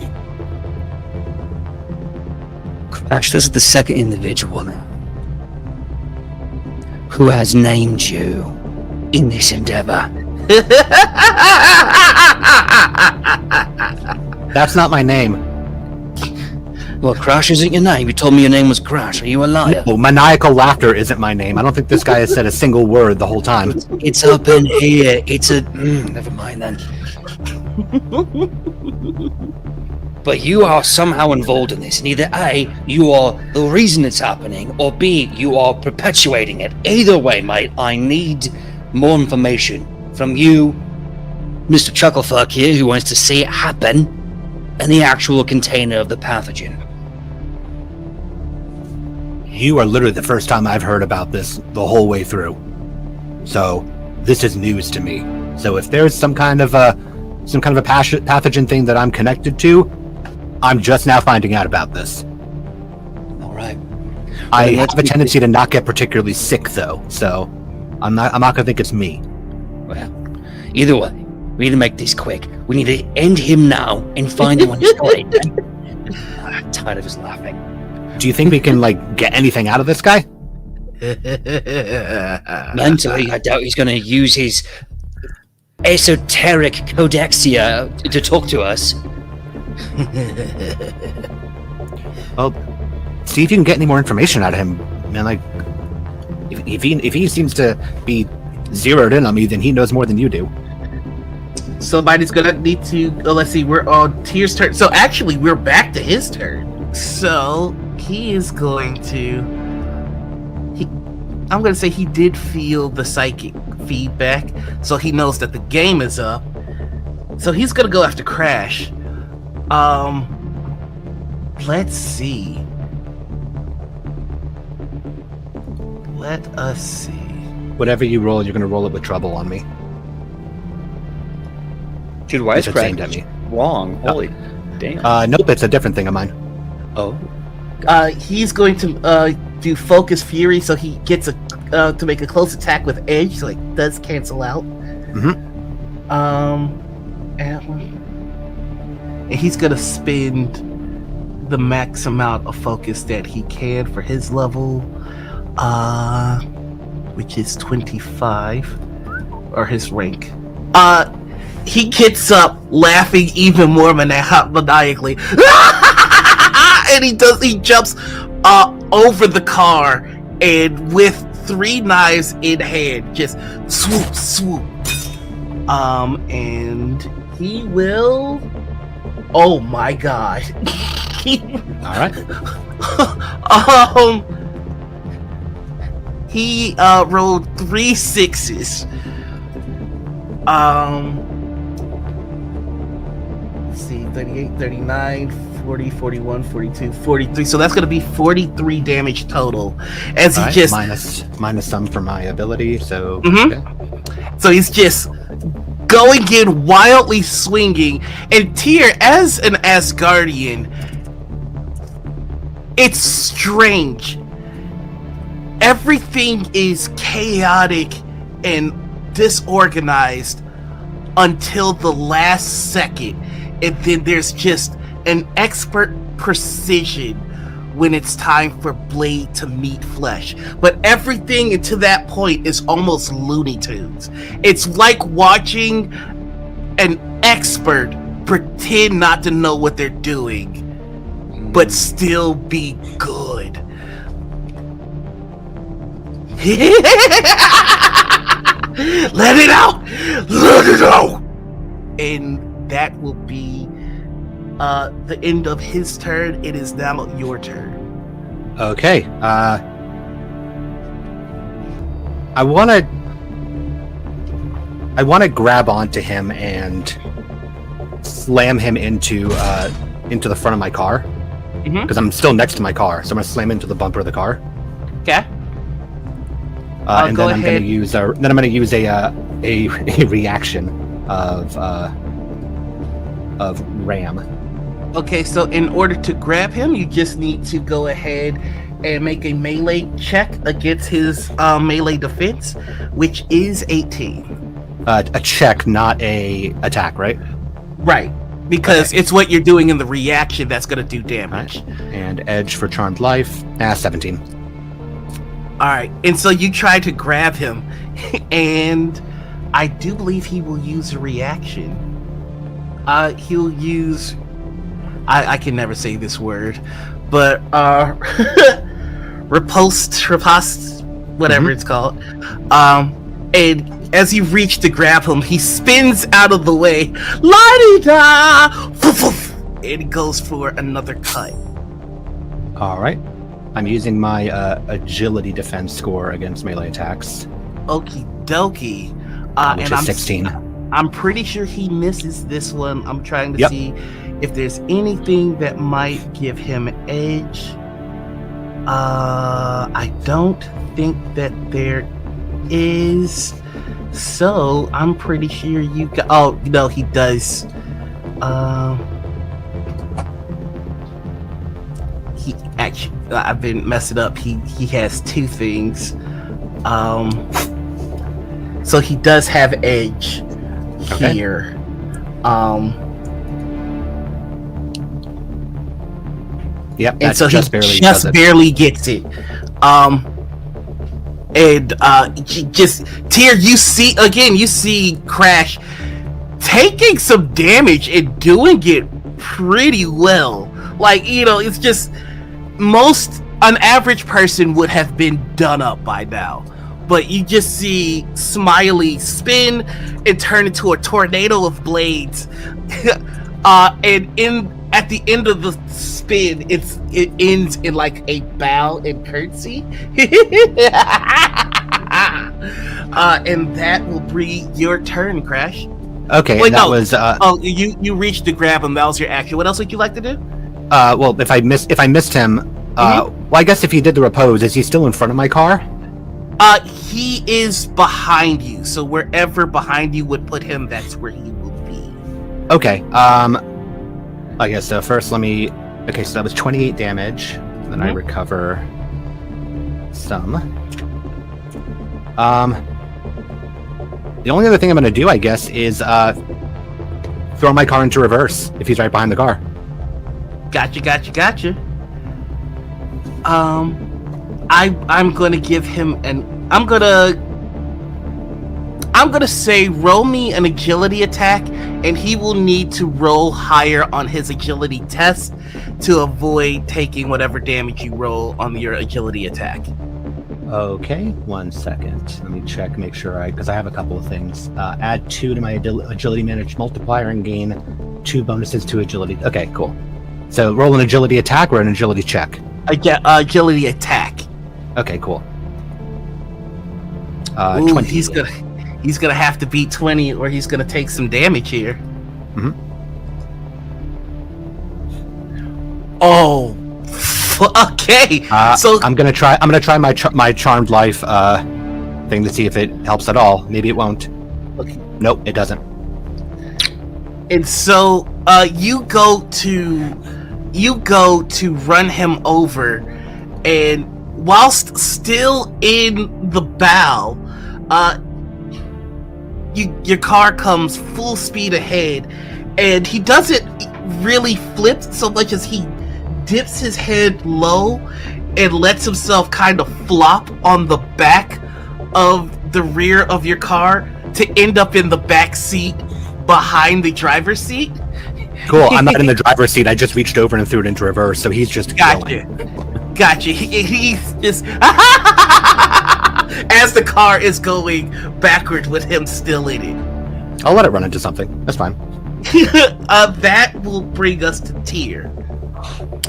[SPEAKER 2] Crash, this is the second individual who has named you in this endeavor.
[SPEAKER 3] That's not my name.
[SPEAKER 2] Well, Crash isn't your name. You told me your name was Crash. Are you a liar?
[SPEAKER 3] No, maniacal laughter isn't my name. I don't think this guy has said a single word the whole time.
[SPEAKER 2] It's up in here. It's a... never mind then. But you are somehow involved in this, and either A, you are the reason it's happening, or B, you are perpetuating it. Either way, mate, I need more information from you, Mr. Chucklefuck here, who wants to see it happen, and the actual container of the pathogen.
[SPEAKER 3] You are literally the first time I've heard about this the whole way through. So, this is news to me. So if there's some kind of a pathogen thing that I'm connected to, I'm just now finding out about this.
[SPEAKER 4] All right.
[SPEAKER 3] I
[SPEAKER 4] then
[SPEAKER 3] have
[SPEAKER 4] let's
[SPEAKER 3] a
[SPEAKER 4] make
[SPEAKER 3] tendency to not get particularly sick, though, so I'm not gonna think it's me.
[SPEAKER 4] Well, either way, we need to make this quick. We need to end him now and find him on his story. I'm tired of his laughing.
[SPEAKER 3] Do you think we can get anything out of this guy?
[SPEAKER 4] Mentally, I doubt he's going to use his esoteric codexia to talk to us.
[SPEAKER 3] Well, see if you can get any more information out of him. Man, if he seems to be zeroed in on me, then he knows more than you do.
[SPEAKER 1] Somebody's gonna need to. Let's see. We're on Tyr's turn. So actually, we're back to his turn. So he is going to. I'm gonna say he did feel the psychic feedback, so he knows that the game is up. So he's gonna go after Crash. Let's see. Let us see.
[SPEAKER 3] Whatever you roll, you're gonna roll it with trouble on me.
[SPEAKER 2] Dude, why is
[SPEAKER 3] If it's aimed
[SPEAKER 2] Craig
[SPEAKER 3] at me.
[SPEAKER 2] wrong? Holy damn.
[SPEAKER 3] Nope, it's a different thing of mine.
[SPEAKER 2] Oh.
[SPEAKER 1] He's going to do Focus Fury, so he gets to make a close attack with Edge, so it does cancel out. And he's gonna spend the max amount of focus that he can for his level, which is 25, or his rank. He gets up laughing even more maniacally. And he jumps over the car, and with 3 knives in hand, just swoop. And he will. Oh my god.
[SPEAKER 3] All right.
[SPEAKER 1] He rolled 3 6s. Let's see, 38, 39, 40, 41, 42, 43. So that's going to be 43 damage total. As he just
[SPEAKER 3] minus some for my ability. So
[SPEAKER 1] okay. So he's just going in, wildly swinging. And Tyr, as an Asgardian, it's strange. Everything is chaotic and disorganized until the last second, and then there's just an expert precision when it's time for blade to meet flesh. But everything until that point is almost Looney Tunes. It's like watching an expert pretend not to know what they're doing, but still be good. Let it out! Let it out! And that will be the end of his turn. It is now your turn.
[SPEAKER 3] Okay. I want to grab onto him and slam him into the front of my car, because I'm still next to my car. So I'm gonna slam into the bumper of the car.
[SPEAKER 1] Okay.
[SPEAKER 3] And then I'm going to use a reaction of ram.
[SPEAKER 1] Okay, so in order to grab him, you just need to go ahead and make a melee check against his melee defense, which is 18.
[SPEAKER 3] A check, not a attack, right?
[SPEAKER 1] Right, because it's what you're doing in the reaction that's going to do damage.
[SPEAKER 3] Right. And edge for charmed life, 17.
[SPEAKER 1] All right, and so you try to grab him, and I do believe he will use a reaction. He'll use. I can never say this word, but riposte, whatever it's called. And as you reach to grab him, he spins out of the way, la-di-da, and goes for another cut.
[SPEAKER 3] All right. I'm using my agility defense score against melee attacks.
[SPEAKER 1] Okie dokie.
[SPEAKER 3] Which is 16.
[SPEAKER 1] I'm pretty sure he misses this one. I'm trying to see if there's anything that might give him edge. I don't think that there is. So I'm pretty sure you got. Oh no, he he actually, I've been messing up. He has 2 things. So he does have edge here.
[SPEAKER 3] Yep,
[SPEAKER 1] And so
[SPEAKER 3] just
[SPEAKER 1] he
[SPEAKER 3] barely
[SPEAKER 1] just barely gets it. Just Tyr, you see Crash taking some damage and doing it pretty well. Like, it's just an average person would have been done up by now. But you just see Smiley spin and turn into a tornado of blades. And at the end of the spin, it ends in like a bow and curtsy. And that will be your turn, Crash.
[SPEAKER 3] Okay,
[SPEAKER 1] Wait,
[SPEAKER 3] that
[SPEAKER 1] no.
[SPEAKER 3] was
[SPEAKER 1] You reached to grab him. That was your action. What else would you like to do?
[SPEAKER 3] well, if I missed him, well, I guess if he did the repose, is he still in front of my car?
[SPEAKER 1] He is behind you. So wherever behind you would put him, that's where he will be.
[SPEAKER 3] Okay. I guess first let me. Okay, so that was 28 damage. Then I recover some. The only other thing I'm going to do, I guess, is throw my car into reverse if he's right behind the car.
[SPEAKER 1] Gotcha. I'm gonna give him I'm gonna say roll me an agility attack, and he will need to roll higher on his agility test to avoid taking whatever damage you roll on your agility attack.
[SPEAKER 3] Okay, 1 second. Let me check, make sure because I have a couple of things. Add 2 to my agility managed multiplier and gain 2 bonuses to agility. Okay, cool. So roll an agility attack or an agility check?
[SPEAKER 1] Agility attack.
[SPEAKER 3] Okay, cool.
[SPEAKER 1] Ooh,
[SPEAKER 3] 20.
[SPEAKER 1] He's gonna have to beat 20, or he's gonna take some damage here.
[SPEAKER 3] Mm-hmm.
[SPEAKER 1] Oh, okay. So
[SPEAKER 3] I'm gonna try my charmed life thing to see if it helps at all. Maybe it won't.
[SPEAKER 1] Okay.
[SPEAKER 3] Nope, it doesn't.
[SPEAKER 1] And so you go to run him over, and whilst still in the bow, your car comes full speed ahead, and he doesn't really flip so much as he dips his head low and lets himself kind of flop on the back of the rear of your car to end up in the back seat behind the driver's seat.
[SPEAKER 3] Cool. I'm not in the driver's seat. I just reached over and threw it into reverse, so he's just
[SPEAKER 1] Gotcha. He's just as the car is going backward with him still in it.
[SPEAKER 3] I'll let it run into something. That's fine.
[SPEAKER 1] That will bring us to Tyr.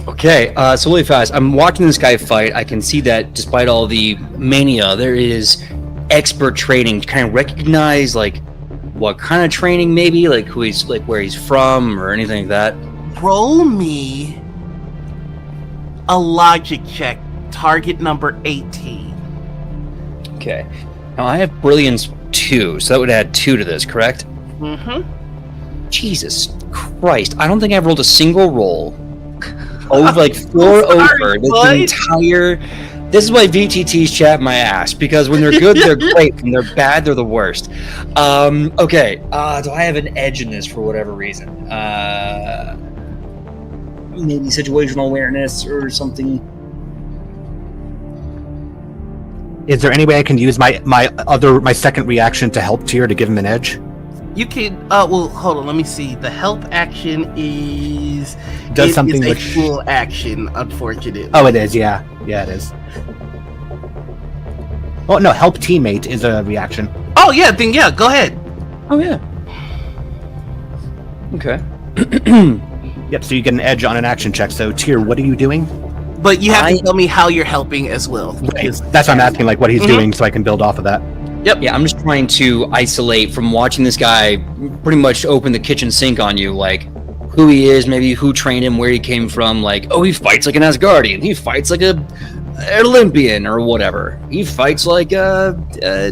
[SPEAKER 2] Okay, so really fast. I'm watching this guy fight. I can see that despite all the mania, there is expert training to kind of recognize like what kind of training, maybe like who he's like, where he's from, or anything like that.
[SPEAKER 1] Roll me a logic check, target number 18.
[SPEAKER 2] Okay. Now I have brilliance 2, so that would add 2 to this, correct?
[SPEAKER 1] Mm-hmm.
[SPEAKER 2] Jesus Christ! I don't think I've rolled a single roll over like 4 over this entire. This is why VTTs chat my ass, because when they're good, they're great. When they're bad, they're the worst. Okay. Do I have an edge in this for whatever reason? Maybe situational awareness or something.
[SPEAKER 3] Is there any way I can use my second reaction to help Tyr to give him an edge?
[SPEAKER 1] You can. Well, hold on. Let me see. The help action is
[SPEAKER 3] something
[SPEAKER 1] a
[SPEAKER 3] which
[SPEAKER 1] full action. Unfortunately.
[SPEAKER 3] Oh, it is. Yeah, it is. Oh no, help teammate is a reaction.
[SPEAKER 1] Oh yeah, then yeah, go ahead.
[SPEAKER 2] Oh yeah. Okay.
[SPEAKER 3] Yep. So you get an edge on an action check. So Tyr, what are you doing?
[SPEAKER 1] But you have to tell me how you're helping as well.
[SPEAKER 3] Right. That's what I'm asking, like what he's doing, so I can build off of that.
[SPEAKER 2] Yep. Yeah, I'm just trying to isolate from watching this guy pretty much open the kitchen sink on you, like who he is, maybe who trained him, where he came from, like, oh, he fights like an Asgardian, he fights like an Olympian or whatever. He fights like I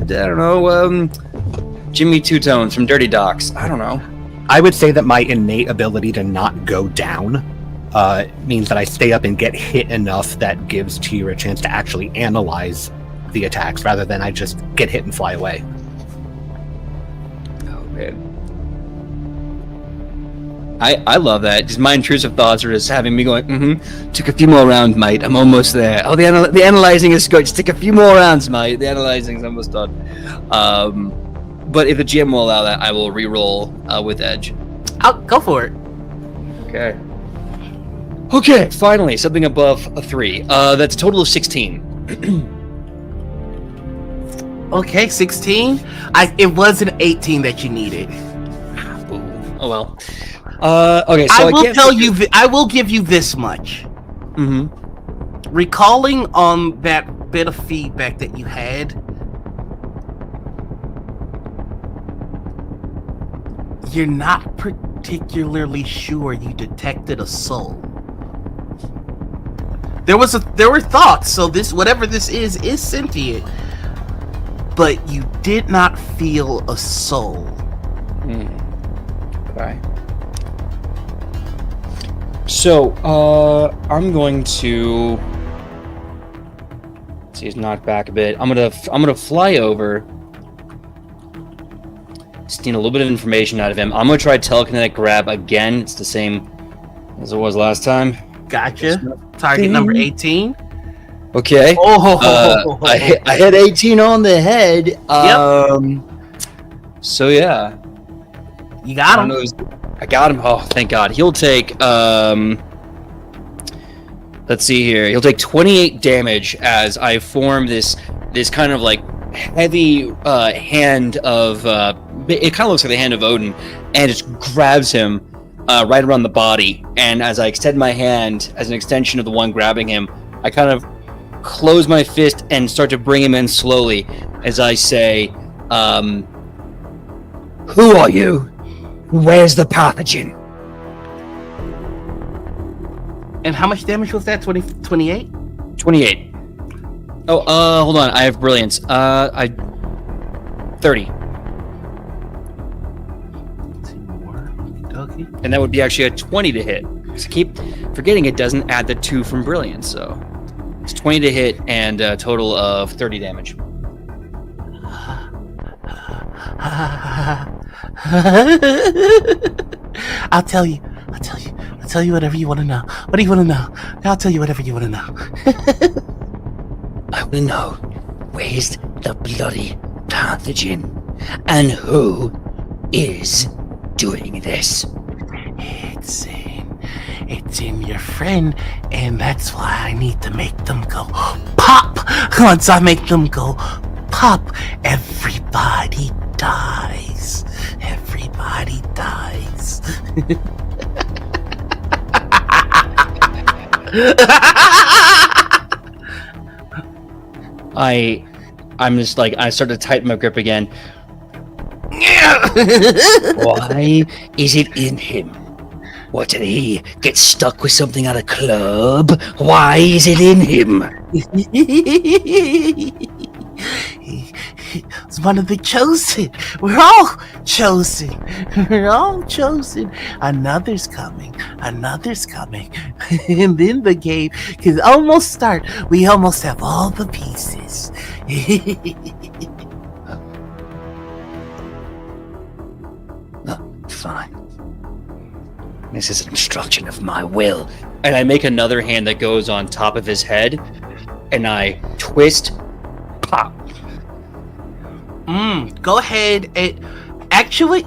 [SPEAKER 2] don't know, Jimmy Two Tones from Dirty Docs. I don't know.
[SPEAKER 3] I would say that my innate ability to not go down means that I stay up and get hit enough that gives Tyr a chance to actually analyze the attacks rather than I just get hit and fly away.
[SPEAKER 2] Oh man, I love that. Just my intrusive thoughts are just having me going, took a few more rounds, mate. I'm almost there. Oh, the analyzing is good. Just take a few more rounds, mate. The analyzing is almost done. But if the GM will allow that, I will re-roll with edge.
[SPEAKER 1] I'll go for it.
[SPEAKER 2] Okay. Okay, finally, something above a 3. That's a total of 16.
[SPEAKER 1] Okay, 16. It was an 18 that you needed.
[SPEAKER 2] Ooh. Oh well. Okay, so
[SPEAKER 1] I will tell you. I will give you this much.
[SPEAKER 2] Mm-hmm.
[SPEAKER 1] Recalling on that bit of feedback that you had, you're not particularly sure you detected a soul. There were thoughts, so whatever this is sentient, but you did not feel a soul.
[SPEAKER 2] Okay. So, I'm going to see. He's knocked back a bit. I'm gonna fly over. Just need a little bit of information out of him. I'm gonna try telekinetic grab again. It's the same as it was last time.
[SPEAKER 1] Gotcha. Target number 18.
[SPEAKER 2] Okay. I hit 18 on the head. So yeah.
[SPEAKER 1] You got him.
[SPEAKER 2] I got him. Oh, thank God. He'll take let's see here. He'll take 28 damage as I form this kind of like heavy hand of it kind of looks like the hand of Odin, and just grabs him right around the body. And as I extend my hand as an extension of the one grabbing him, I kind of close my fist and start to bring him in slowly as I say,
[SPEAKER 4] Who are you? Where's the pathogen?
[SPEAKER 1] And how much damage was that? 28?
[SPEAKER 2] 28. Oh, hold on. I have brilliance. 30.
[SPEAKER 1] 2 more. Okay.
[SPEAKER 2] And that would be actually a 20 to hit. So keep forgetting it doesn't add the 2 from brilliance, so it's 20 to hit and a total of 30 damage.
[SPEAKER 1] I'll tell you whatever you want to know. What do you want to know? I'll tell you whatever you want to know.
[SPEAKER 4] I want to know, where's the bloody pathogen? And who is doing this?
[SPEAKER 1] It's in your friend, and that's why I need to make them go pop. Once I make them go pop, everybody dies. Everybody dies.
[SPEAKER 2] I'm just like, I start to tighten my grip again.
[SPEAKER 4] Why is it in him? What, did he get stuck with something at a club? Why is it in him?
[SPEAKER 1] It's one of the chosen. We're all chosen. We're all chosen. Another's coming. Another's coming. And then the game can almost start. We almost have all the pieces.
[SPEAKER 4] Fine. This is an obstruction of my will.
[SPEAKER 2] And I make another hand that goes on top of his head, and I twist, pop.
[SPEAKER 1] Go ahead and actually,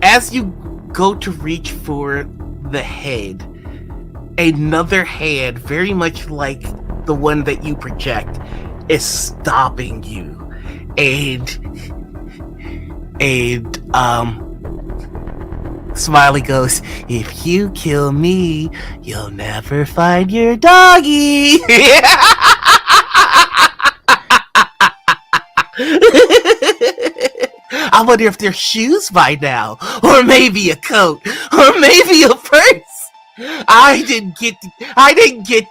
[SPEAKER 1] as you go to reach for the head, another hand, very much like the one that you project, is stopping you. And Smiley goes, if you kill me, you'll never find your doggy. I wonder if they're shoes by now, or maybe a coat, or maybe a purse. I didn't get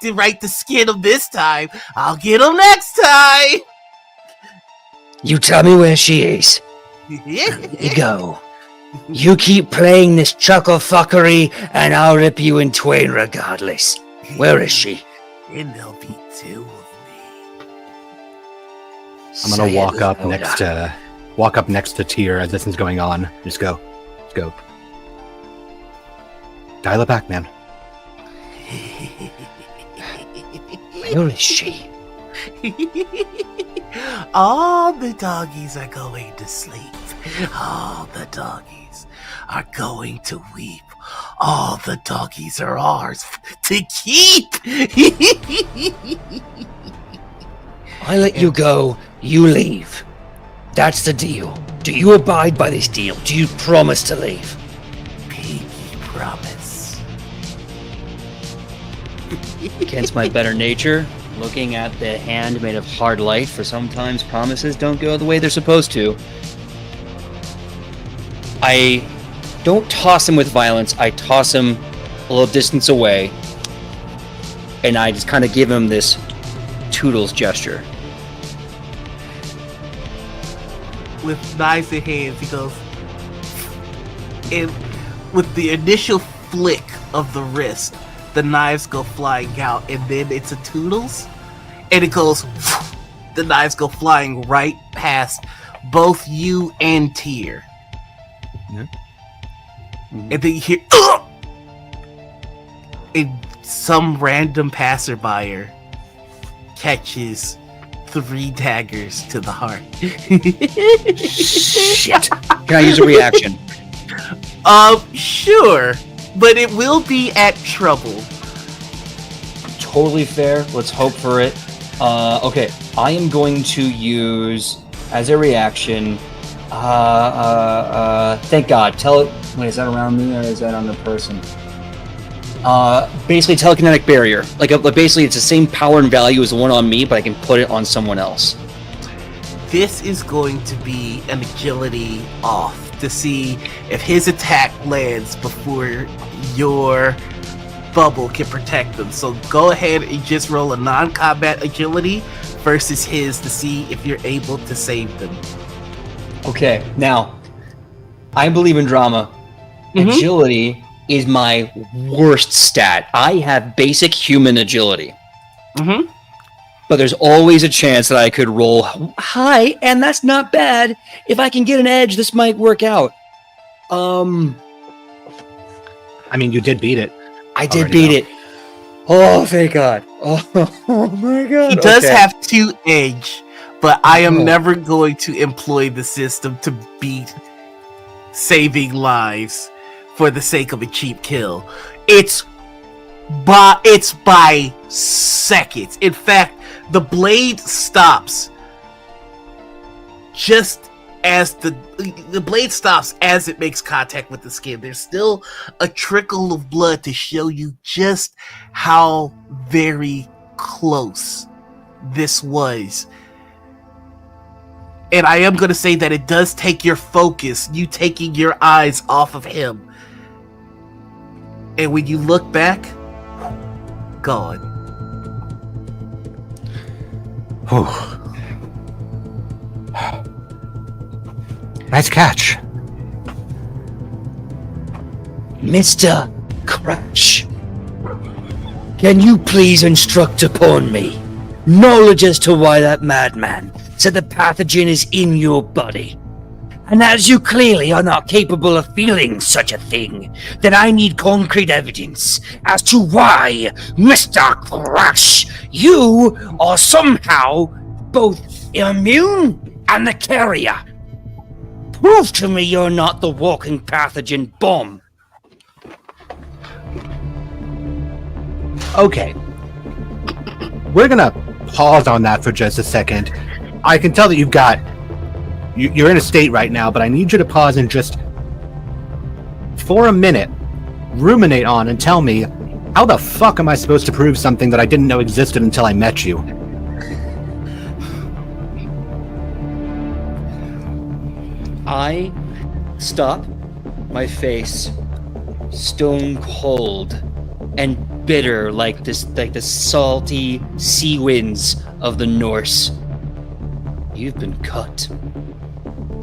[SPEAKER 1] to write the skin of this time. I'll get them next time.
[SPEAKER 4] You tell me where she is. Here you go. You keep playing this chuckle fuckery, and I'll rip you in twain regardless. Where is she?
[SPEAKER 1] And there'll be two of me.
[SPEAKER 3] I'm gonna
[SPEAKER 4] Say
[SPEAKER 3] walk
[SPEAKER 4] it
[SPEAKER 3] up
[SPEAKER 4] louder.
[SPEAKER 3] next to Tyr as this is going on. Just go. Dial it back, man.
[SPEAKER 4] Where is she?
[SPEAKER 1] All the doggies are going to sleep. All the doggies are going to weep. All the doggies are ours to keep.
[SPEAKER 4] I let you go, you leave. That's the deal. Do you abide by this deal? Do you promise to leave?
[SPEAKER 1] Pinky promise.
[SPEAKER 2] Against my better nature, looking at the hand made of hard light, for sometimes promises don't go the way they're supposed to. I don't toss him with violence. I toss him a little distance away, and I just kind of give him this Toodles gesture.
[SPEAKER 1] With knives in hands, he goes, and with the initial flick of the wrist, the knives go flying out, and then it's a Toodles, and it goes, the knives go flying right past both you and Tyr.
[SPEAKER 3] Yeah.
[SPEAKER 1] And then you hear, and some random passerby catches 3 daggers to the heart.
[SPEAKER 2] Shit! Can I use a reaction?
[SPEAKER 1] Sure, but it will be at trouble.
[SPEAKER 2] Totally fair. Let's hope for it. Okay, I am going to use as a reaction. Thank God. Wait, is that around me or is that on the person? Basically, telekinetic barrier. Basically, it's the same power and value as the one on me, but I can put it on someone else.
[SPEAKER 1] This is going to be an agility off to see if his attack lands before your bubble can protect them. So go ahead and just roll a non-combat agility versus his to see if you're able to save them.
[SPEAKER 2] Okay, now I believe in drama. Agility is my worst stat. I have basic human agility. But there's always a chance that I could roll high, and that's not bad. If I can get an edge, this might work out.
[SPEAKER 3] I mean, you did beat it.
[SPEAKER 2] I did
[SPEAKER 3] Already
[SPEAKER 2] beat it. Oh, thank God. Oh my God.
[SPEAKER 1] He does
[SPEAKER 2] Okay.
[SPEAKER 1] have 2 edge, but I am never going to employ the system to beat saving lives for the sake of a cheap kill. It's by seconds. In fact, the blade stops just as the blade stops as it makes contact with the skin. There's still a trickle of blood to show you just how very close this was. And I am going to say that it does take your focus, you taking your eyes off of him. And when you look back, gone.
[SPEAKER 3] Nice catch.
[SPEAKER 4] Mr. Crash, can you please instruct upon me knowledge as to why that madman said the pathogen is in your body? And as you clearly are not capable of feeling such a thing, then I need concrete evidence as to why, Mr. Crash, you are somehow both immune and the carrier. Prove to me you're not the walking pathogen bomb.
[SPEAKER 3] Okay. We're gonna pause on that for just a second. I can tell that you're in a state right now, but I need you to pause and just, for a minute, ruminate on and tell me, how the fuck am I supposed to prove something that I didn't know existed until I met you?
[SPEAKER 2] I stop, my face stone cold and bitter like the salty sea winds of the Norse. You've been cut.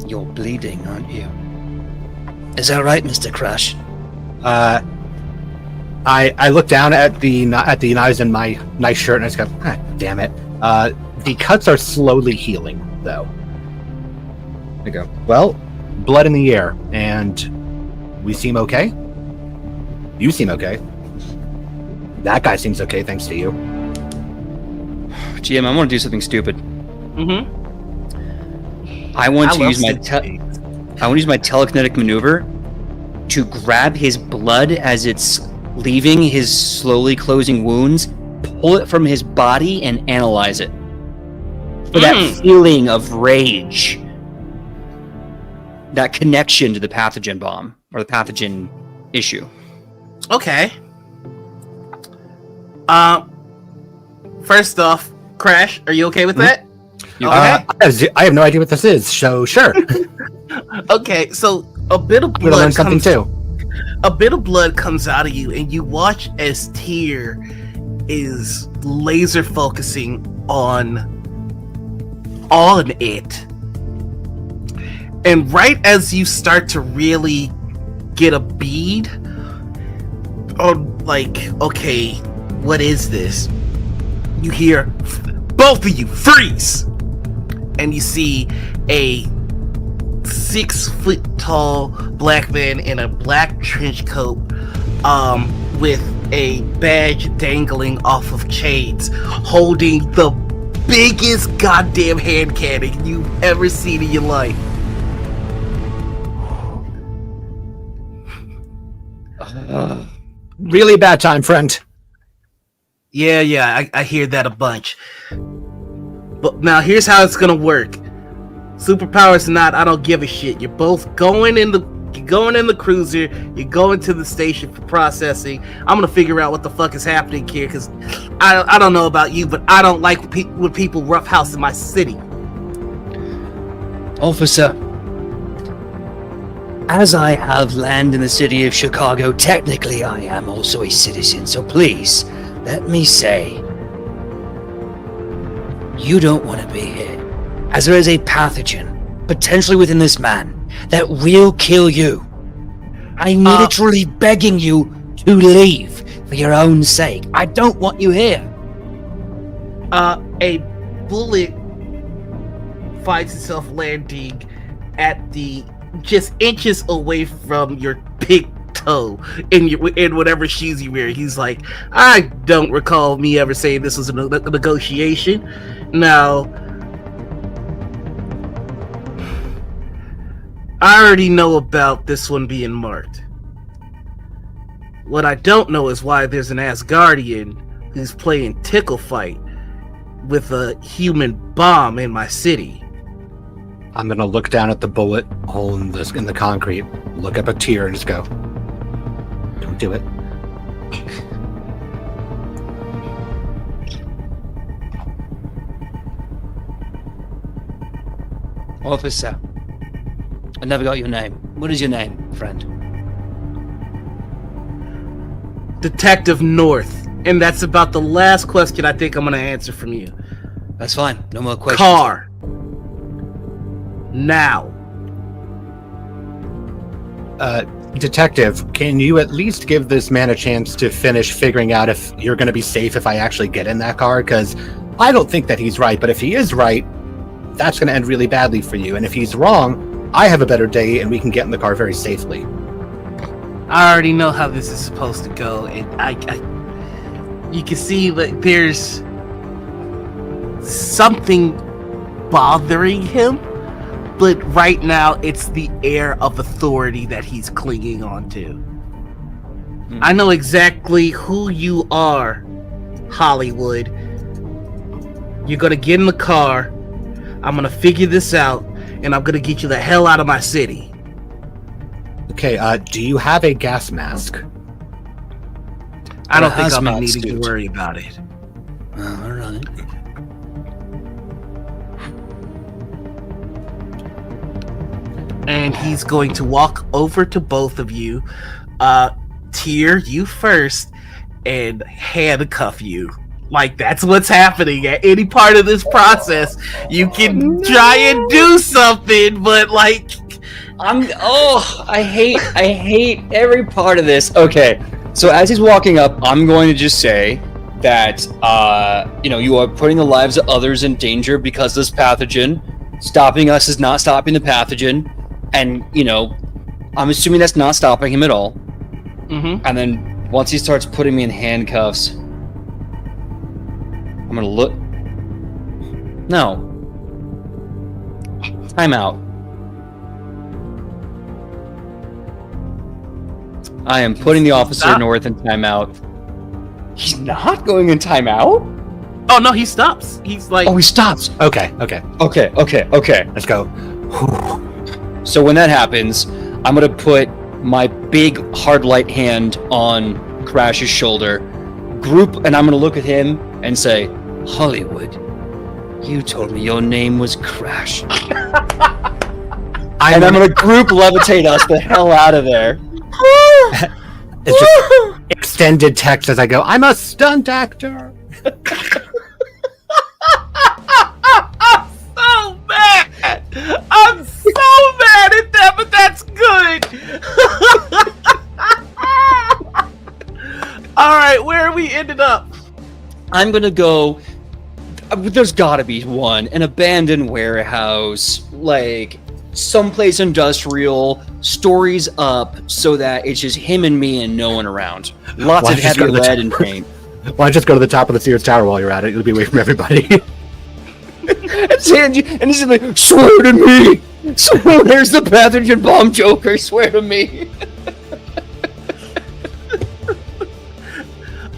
[SPEAKER 2] You're bleeding, aren't you?
[SPEAKER 4] Is that right, Mr. Crash?
[SPEAKER 3] I look down at the knives in my nice shirt and I just go, ah, damn it. The cuts are slowly healing, though. I go, well, blood in the air, and we seem okay. You seem okay. That guy seems okay, thanks to you.
[SPEAKER 2] GM, I want to do something stupid.
[SPEAKER 1] Mm-hmm.
[SPEAKER 2] I want to use my telekinetic maneuver to grab his blood as it's leaving his slowly closing wounds, pull it from his body, and analyze it. For that feeling of rage. That connection to the pathogen bomb, or the pathogen issue.
[SPEAKER 1] Okay. First off, Crash, are you okay with that?
[SPEAKER 2] You okay?
[SPEAKER 3] I have no idea what this is, so sure.
[SPEAKER 1] Okay, so a bit of
[SPEAKER 3] I'm gonna learn
[SPEAKER 1] blood
[SPEAKER 3] something too.
[SPEAKER 1] A bit of blood comes out of you, and you watch as Tyr is laser focusing on it. And right as you start to really get a bead on, like, okay, what is this? You hear, both of you, freeze! And you see a 6 foot tall black man in a black trench coat, with a badge dangling off of chains, holding the biggest goddamn hand cannon you've ever seen in your life.
[SPEAKER 3] Really bad time, friend.
[SPEAKER 1] Yeah, I hear that a bunch. But now here's how it's gonna work. Superpowers or not, I don't give a shit. You're both going in the cruiser. You're going to the station for processing. I'm gonna figure out what the fuck is happening here, because I don't know about you, but I don't like when people roughhouse in my city.
[SPEAKER 4] Officer, as I have land in the city of Chicago, technically I am also a citizen, so please, let me say, you don't want to be here, as there is a pathogen, potentially within this man, that will kill you. I'm literally begging you to leave for your own sake. I don't want you here.
[SPEAKER 1] A bullet finds itself landing at the just inches away from your big toe in whatever shoes you wear. He's like, I don't recall me ever saying this was a negotiation. Now, I already know about this one being marked. What I don't know is why there's an Asgardian who's playing tickle fight with a human bomb in my city.
[SPEAKER 3] I'm gonna look down at the bullet hole in the concrete, look up a tear, and just go, "Don't do it."
[SPEAKER 4] Officer, I never got your name. What is your name, friend?
[SPEAKER 1] Detective North. And that's about the last question I think I'm gonna answer from you.
[SPEAKER 4] That's fine. No more questions.
[SPEAKER 1] Car. Now.
[SPEAKER 3] Detective, can you at least give this man a chance to finish figuring out if you're going to be safe if I actually get in that car? Because I don't think that he's right, but if he is right, that's going to end really badly for you. And if he's wrong, I have a better day and we can get in the car very safely.
[SPEAKER 1] I already know how this is supposed to go, and you can see that there's something bothering him, but right now it's the air of authority that he's clinging on to. I know exactly who you are, Hollywood. You're gonna get in the car, I'm gonna figure this out, and I'm gonna get you the hell out of my city.
[SPEAKER 3] Okay, do you have a gas mask?
[SPEAKER 1] I don't think I'm
[SPEAKER 4] hazmat
[SPEAKER 1] needing to
[SPEAKER 4] suit.
[SPEAKER 1] worry about it.
[SPEAKER 4] All right.
[SPEAKER 1] And he's going to walk over to both of you, Tyr, you first, and handcuff you. Like, that's what's happening at any part of this process. You can try and do something, but, like,
[SPEAKER 2] I hate every part of this. Okay, so as he's walking up, I'm going to just say that, you are putting the lives of others in danger because of this pathogen. Stopping us is not stopping the pathogen. And, I'm assuming that's not stopping him at all.
[SPEAKER 1] Mm-hmm.
[SPEAKER 2] And then once he starts putting me in handcuffs, I'm gonna look. No. Time out. I am putting the officer north in timeout. He's not going in timeout?
[SPEAKER 1] Oh no, he stops. He's like,
[SPEAKER 3] Oh, he stops. Okay.
[SPEAKER 2] Okay.
[SPEAKER 3] Let's go.
[SPEAKER 2] So when that happens, I'm gonna put my big hard light hand on Crash's shoulder, and I'm gonna look at him and say, Hollywood, you told me your name was Crash. I'm gonna group levitate us the hell out of there.
[SPEAKER 3] It's just extended text as I go, I'm a stunt actor.
[SPEAKER 1] so mad. I'm so mad at that, but that's good. All right, where are we ended up?
[SPEAKER 2] I'm gonna go. There's gotta be one, an abandoned warehouse, like someplace industrial, stories up, so that it's just him and me and no one around. Lots of heavy lead and paint.
[SPEAKER 3] Why just go to the top of the Sears Tower while you're at it? You'll be away from everybody.
[SPEAKER 2] and he's like, swear to me! There's the pathogen bomb Joker, swear to me!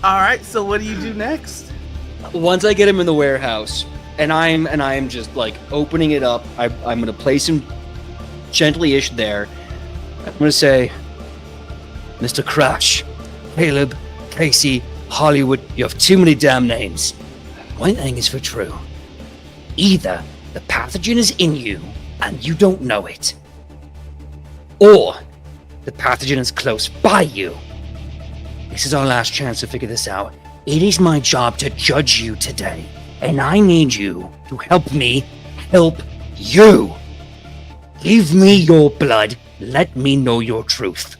[SPEAKER 1] Alright, so what do you do next?
[SPEAKER 2] Once I get him in the warehouse, and I'm just like opening it up, I'm gonna place him gently-ish there. I'm gonna say, Mr. Crash, Caleb, Casey, Hollywood, you have too many damn names. One thing is for true. Either the pathogen is in you and you don't know it, or the pathogen is close by you. This is our last chance to figure this out. It is my job to judge you today, and I need you to help me help you. Give me your blood. Let me know your truth.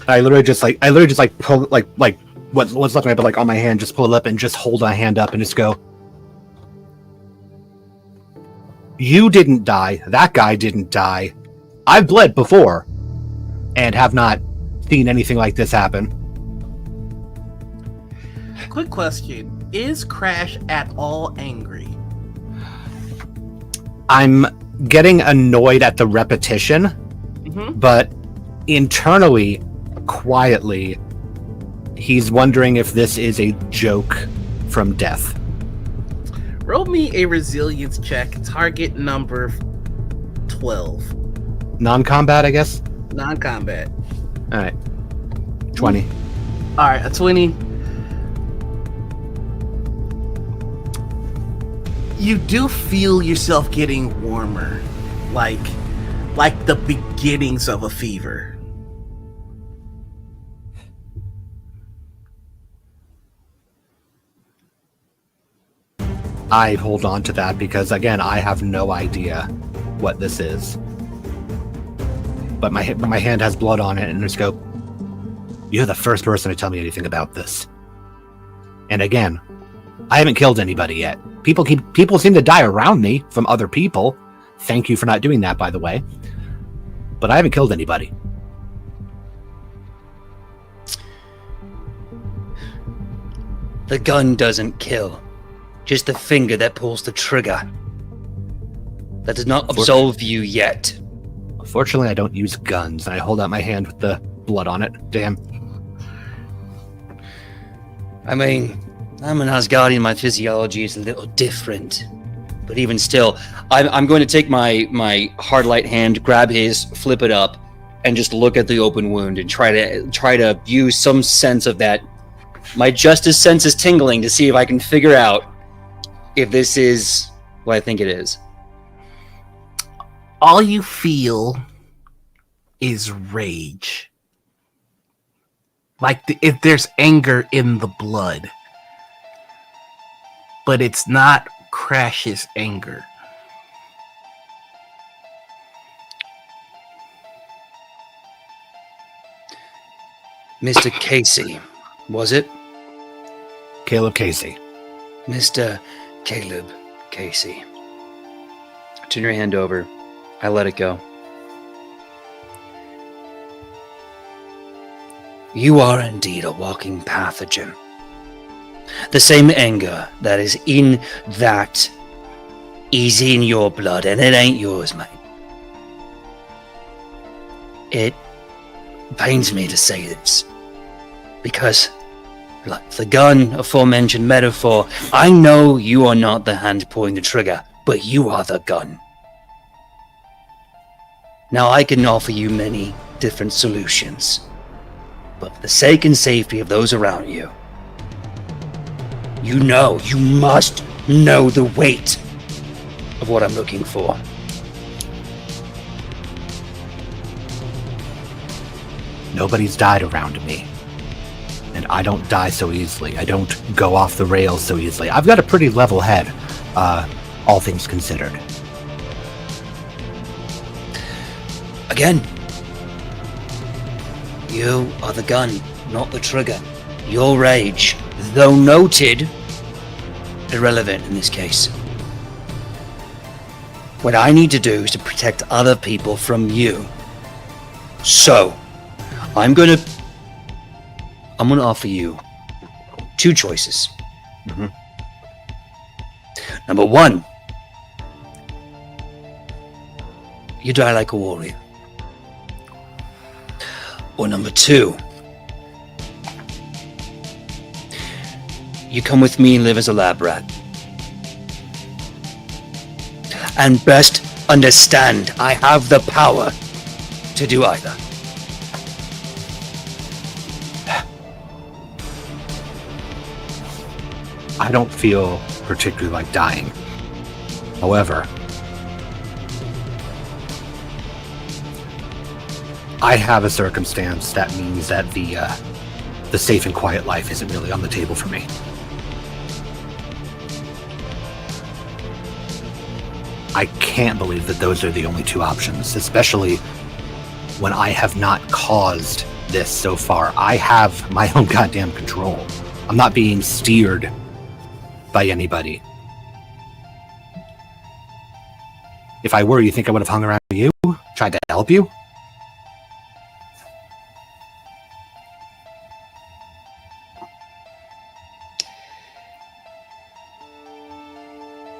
[SPEAKER 3] I literally just pull like what's left of my but like on my hand, just pull it up and just hold my hand up and just go. You didn't die. That guy didn't die. I've bled before, and have not seen anything like this happen.
[SPEAKER 1] Quick question. Is Crash at all angry?
[SPEAKER 3] I'm getting annoyed at the repetition, but internally, quietly, he's wondering if this is a joke from death.
[SPEAKER 1] Roll me a resilience check, target number 12.
[SPEAKER 3] Non-combat, I guess?
[SPEAKER 1] Non-combat.
[SPEAKER 3] Alright. 20.
[SPEAKER 1] Alright, a 20. You do feel yourself getting warmer, like the beginnings of a fever.
[SPEAKER 3] I hold on to that because, again, I have no idea what this is. But my hand has blood on it, and just go, you're the first person to tell me anything about this. And again, I haven't killed anybody yet. People seem to die around me from other people. Thank you for not doing that, by the way. But I haven't killed anybody.
[SPEAKER 4] The gun doesn't kill. Just the finger that pulls the trigger. That does not absolve you yet.
[SPEAKER 3] Fortunately, I don't use guns. I hold out my hand with the blood on it. Damn.
[SPEAKER 4] I mean, I'm an Asgardian. My physiology is a little different. But even still,
[SPEAKER 2] I'm going to take my hard light hand, grab his, flip it up, and just look at the open wound and try to use some sense of that. My justice sense is tingling to see if I can figure out if this is what I think it is.
[SPEAKER 1] All you feel is rage. Like if there's anger in the blood. But it's not Crash's anger.
[SPEAKER 4] Mr. Casey, was it?
[SPEAKER 3] Caleb Casey.
[SPEAKER 4] Mr. Caleb Casey.
[SPEAKER 2] Turn your hand over. I let it go.
[SPEAKER 4] You are indeed a walking pathogen. The same anger that is in that is in your blood, and it ain't yours, mate. It pains me to say this, because, like the gun, aforementioned metaphor, I know you are not the hand pulling the trigger, but you are the gun. Now, I can offer you many different solutions, but for the sake and safety of those around you, you must know the weight of what I'm looking for.
[SPEAKER 3] Nobody's died around me. And I don't die so easily. I don't go off the rails so easily. I've got a pretty level head, all things considered.
[SPEAKER 4] Again, you are the gun, not the trigger. Your rage, though noted, irrelevant in this case. What I need to do is to protect other people from you. So, I'm gonna offer you two choices.
[SPEAKER 3] Mm-hmm.
[SPEAKER 4] Number one, you die like a warrior. Or number two, you come with me and live as a lab rat. And best understand, I have the power to do either.
[SPEAKER 3] I don't feel particularly like dying. However, I have a circumstance that means that the safe and quiet life isn't really on the table for me. I can't believe that those are the only two options, especially when I have not caused this so far. I have my own goddamn control. I'm not being steered by anybody. If I were, you think I would have hung around you? Tried to help you?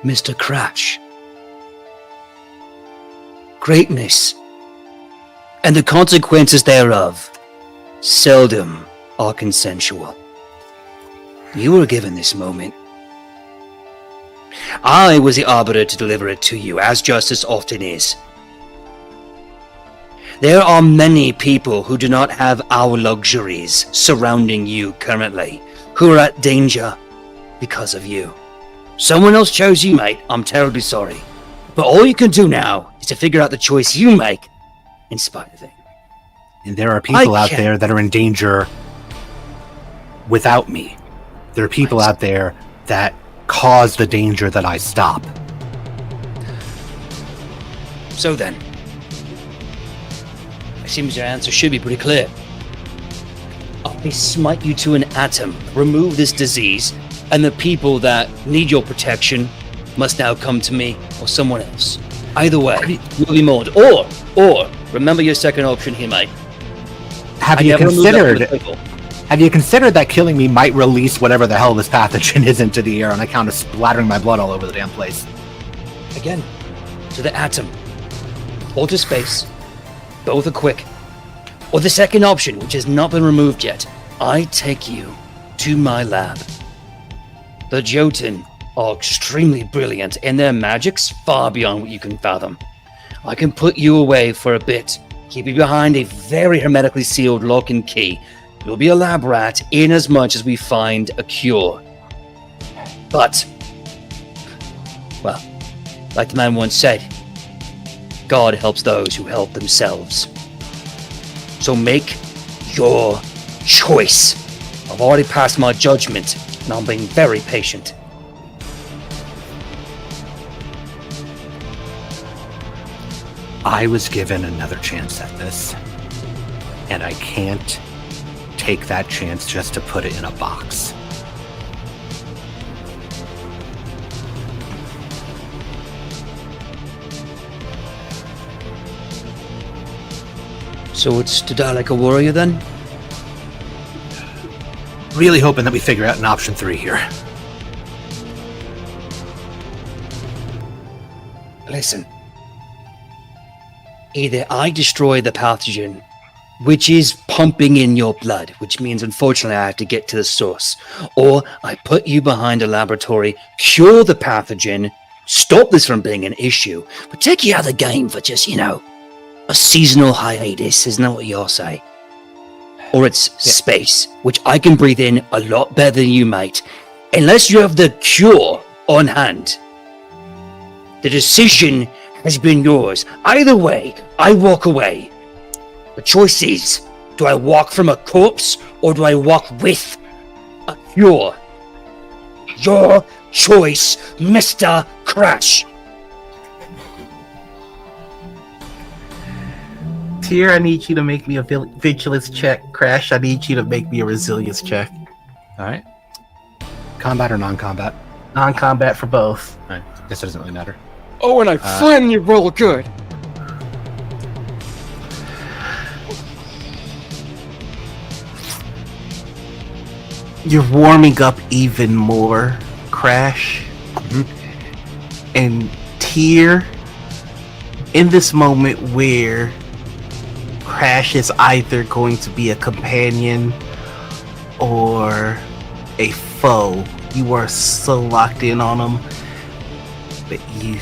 [SPEAKER 4] Mr. Cratch, greatness and the consequences thereof seldom are consensual. You were given this moment. I was the arbiter to deliver it to you, as justice often is. There are many people who do not have our luxuries surrounding you currently, who are at danger because of you. Someone else chose you, mate. I'm terribly sorry. But all you can do now is to figure out the choice you make in spite of it.
[SPEAKER 3] And there are people out there that are in danger without me. There are people out there that cause the danger that I stop.
[SPEAKER 4] So then, it seems your answer should be pretty clear. I smite you to an atom, remove this disease, and the people that need your protection must now come to me or someone else. Either way, you'll be mourned. Or, remember your second option here, mate.
[SPEAKER 3] Have you considered that killing me might release whatever the hell this pathogen is into the air on account of splattering my blood all over the damn place?
[SPEAKER 4] Again, to the atom. Or to space. Both are quick. Or the second option, which has not been removed yet. I take you to my lab. The Jotun are extremely brilliant, and their magic's far beyond what you can fathom. I can put you away for a bit, keep you behind a very hermetically sealed lock and key. You'll be a lab rat in as much as we find a cure. But, well, like the man once said, God helps those who help themselves. So make your choice. I've already passed my judgment, and I'm being very patient.
[SPEAKER 3] I was given another chance at this, and I can't take that chance just to put it in a box.
[SPEAKER 4] So it's to die like a warrior then?
[SPEAKER 3] Really hoping that we figure out an option 3 here.
[SPEAKER 4] Listen. Either I destroy the pathogen, which is pumping in your blood, which means unfortunately I have to get to the source, or I put you behind a laboratory, cure the pathogen, stop this from being an issue, but take you out of the game for just, a seasonal hiatus, isn't that what you all say? Or it's space, which I can breathe in a lot better than you, mate, unless you have the cure on hand. The decision has been yours. Either way, I walk away. The choice is, do I walk from a corpse or do I walk with a cure? Your choice, Mr. Crash.
[SPEAKER 1] Tier, I need you to make me a vigilance check. Crash, I need you to make me a resilience check.
[SPEAKER 3] All right. Combat or non-combat?
[SPEAKER 1] Non-combat for both.
[SPEAKER 3] All right. Guess it doesn't really matter.
[SPEAKER 5] Oh, and I finally roll good.
[SPEAKER 1] You're warming up even more, Crash. And Tier, in this moment where Crash is either going to be a companion or a foe, you are so locked in on him that you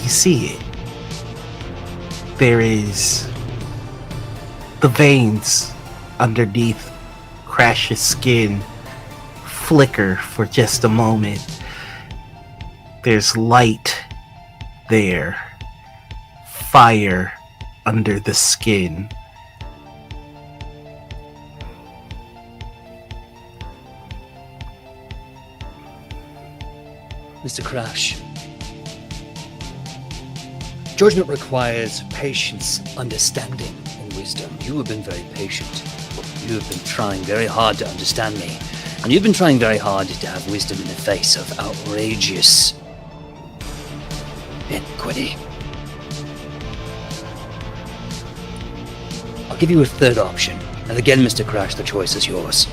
[SPEAKER 1] see it. There is the veins underneath Crash's skin flicker for just a moment. There's light there, fire under the skin.
[SPEAKER 4] Mr. Crash, judgment requires patience, understanding, and wisdom. You have been very patient. You have been trying very hard to understand me, and you've been trying very hard to have wisdom in the face of outrageous iniquity. I'll give you a third option, and again, Mr. Crash, the choice is yours.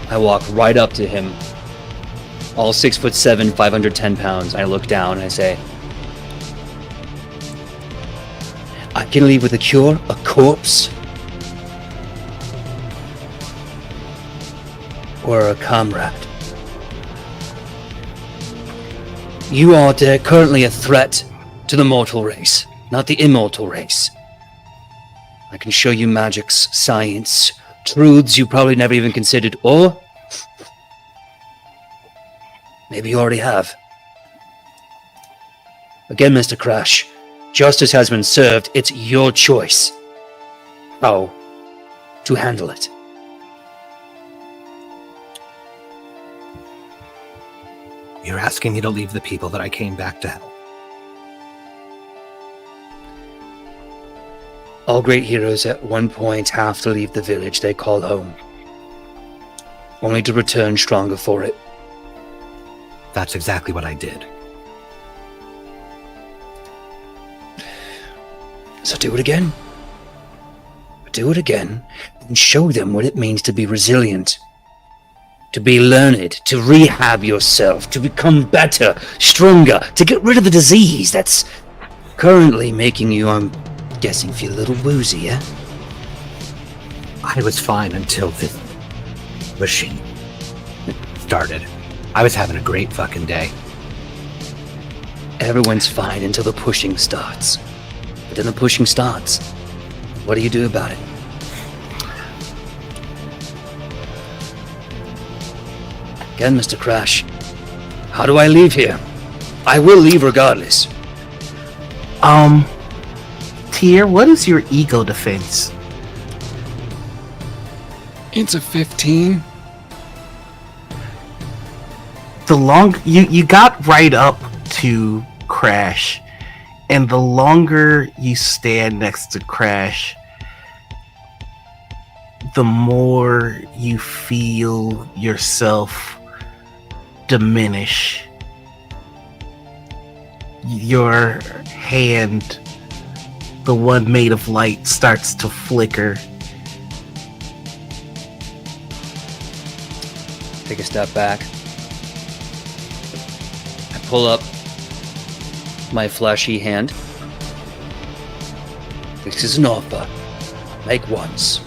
[SPEAKER 2] I walk right up to him, all 6'7", 510 pounds. I look down and I say,
[SPEAKER 4] I can leave with a cure, a corpse, or a comrade. You are currently a threat to the mortal race, not the immortal race. I can show you magics, science, truths you probably never even considered, or maybe you already have. Again, Mr. Crash, justice has been served. It's your choice how to handle it.
[SPEAKER 3] You're asking me to leave the people that I came back to help.
[SPEAKER 4] All great heroes at one point have to leave the village they call home, only to return stronger for it.
[SPEAKER 3] That's exactly what I did.
[SPEAKER 4] So do it again. Do it again, and show them what it means to be resilient, to be learned, to rehab yourself, to become better, stronger, to get rid of the disease that's currently making you, I'm guessing, feel a little woozy, yeah?
[SPEAKER 3] I was fine until this machine started. I was having a great fucking day.
[SPEAKER 4] Everyone's fine until the pushing starts. But then the pushing starts. What do you do about it? Again, Mr. Crash, how do I leave here? I will leave regardless.
[SPEAKER 1] Tier, what is your ego defense?
[SPEAKER 5] It's a 15.
[SPEAKER 1] You got right up to Crash, and the longer you stand next to Crash, the more you feel yourself diminish. Your hand, the one made of light, starts to flicker.
[SPEAKER 2] Take a step back. I pull up my fleshy hand. This is an offer. Make once.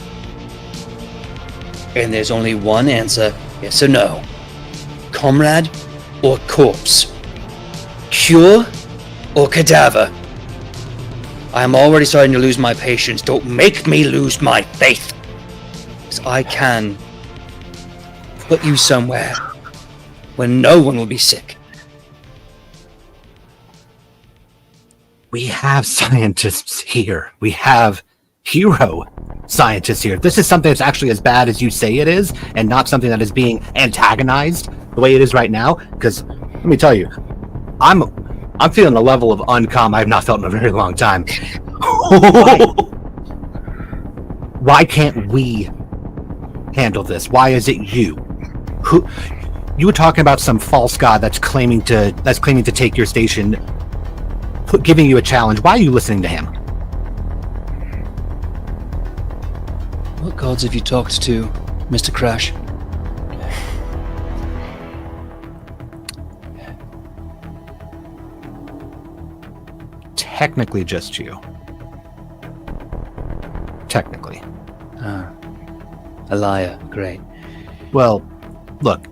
[SPEAKER 2] And there's only one answer, yes or no. Comrade or corpse? Cure or cadaver? I'm already starting to lose my patience. Don't make me lose my faith. Because I can put you somewhere where no one will be sick.
[SPEAKER 3] We have scientists here. We have hero scientists here. This is something that's actually as bad as you say it is, and not something that is being antagonized the way it is right now. Because let me tell you, I'm feeling a level of uncalm I've not felt in a very long time. Why can't we handle this? Why is it you? Who? You were talking about some false god that's claiming to take your station, giving you a challenge. Why are you listening to him?
[SPEAKER 2] What gods have you talked to, Mr. Crash?
[SPEAKER 3] Technically just you. Technically.
[SPEAKER 2] A liar. Great.
[SPEAKER 3] Well, look,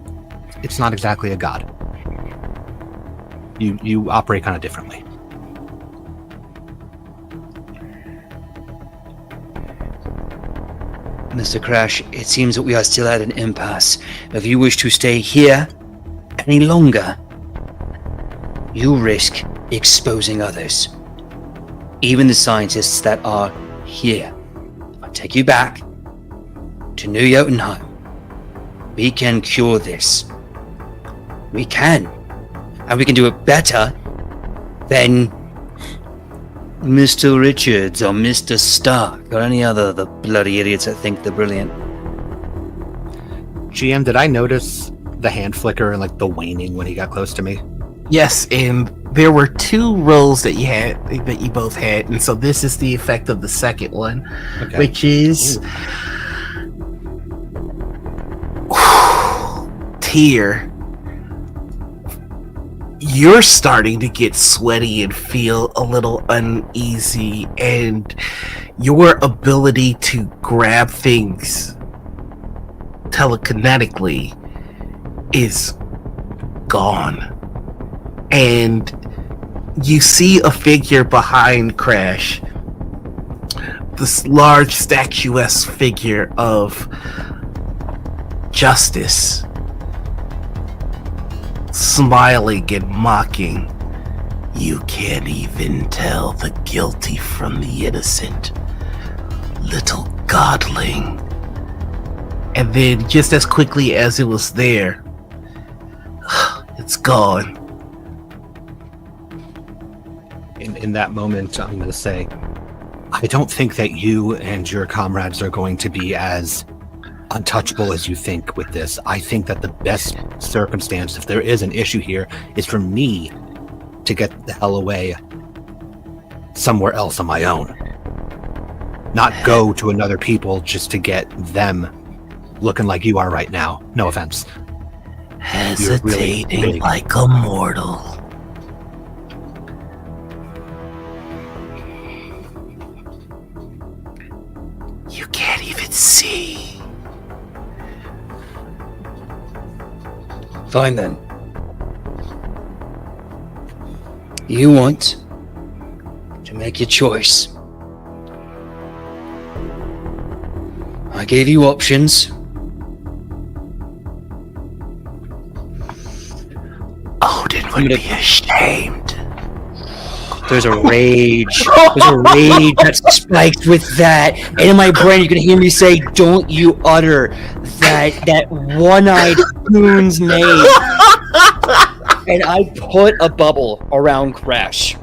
[SPEAKER 3] it's not exactly a god. You operate kind of differently.
[SPEAKER 2] Mr. Crash, it seems that we are still at an impasse. If you wish to stay here any longer, you risk exposing others. Even the scientists that are here. I'll take you back to New Jotunheim. We can cure this. We can. And we can do it better than Mr. Richards or Mr. Stark or any other of the bloody idiots that think they're brilliant.
[SPEAKER 3] GM, did I notice the hand flicker and like the waning when he got close to me?
[SPEAKER 1] Yes, and there were 2 rolls that you both had, and so this is the effect of the second one, which is Tyr. You're starting to get sweaty and feel a little uneasy, and your ability to grab things telekinetically is gone. And you see a figure behind Crash, this large statuesque figure of Justice, smiling and mocking. You can't even tell the guilty from the innocent, little godling. And then just as quickly as it was there, it's gone.
[SPEAKER 3] In that moment, I'm going to say, I don't think that you and your comrades are going to be as untouchable as you think with this. I think that the best circumstance, if there is an issue here, is for me to get the hell away somewhere else on my own. Not go to another people just to get them looking like you are right now. No offense.
[SPEAKER 1] Hesitating really like a mortal. You can't even see.
[SPEAKER 2] Fine then. You want to make your choice. I gave you options.
[SPEAKER 1] Odin would be ashamed.
[SPEAKER 2] There's a rage. There's a rage that spikes with that. And in my brain, you can hear me say, don't you utter that one-eyed coon's name. And I put a bubble around Crash.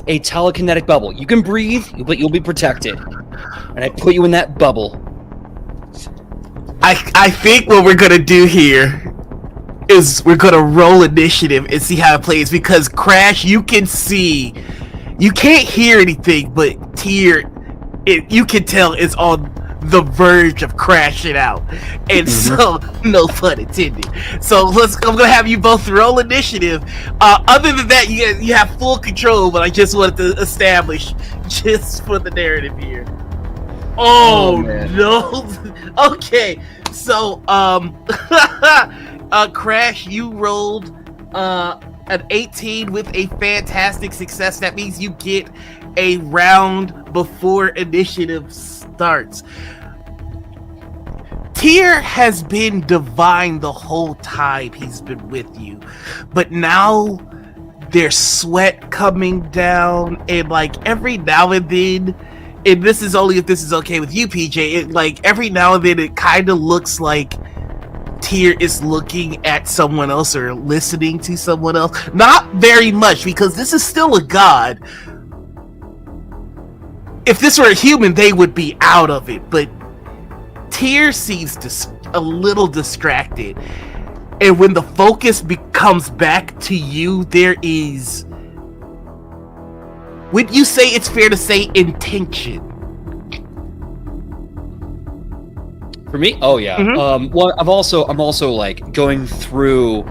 [SPEAKER 2] A telekinetic bubble. You can breathe, but you'll be protected. And I put you in that bubble.
[SPEAKER 1] I think what we're gonna do here is we're gonna roll initiative and see how it plays, because Crash, you can see, you can't hear anything, but Tyr, you can tell it's on the verge of crashing out, and so no pun intended. So I'm gonna have you both roll initiative. Other than that, you have full control, but I just wanted to establish just for the narrative here. Oh no. Okay, so Crash, you rolled an 18 with a fantastic success. That means you get a round before initiative starts. Tyr has been divine the whole time he's been with you, but now there's sweat coming down, and like every now and then, and this is only if this is okay with you, PJ, it like every now and then it kind of looks like Tyr is looking at someone else or listening to someone else. Not very much, because this is still a god. If this were a human, they would be out of it, but Tyr seems a little distracted. And when the focus comes back to you, there is... Would you say it's fair to say intention?
[SPEAKER 2] For me? Oh yeah. Well, I'm also like going through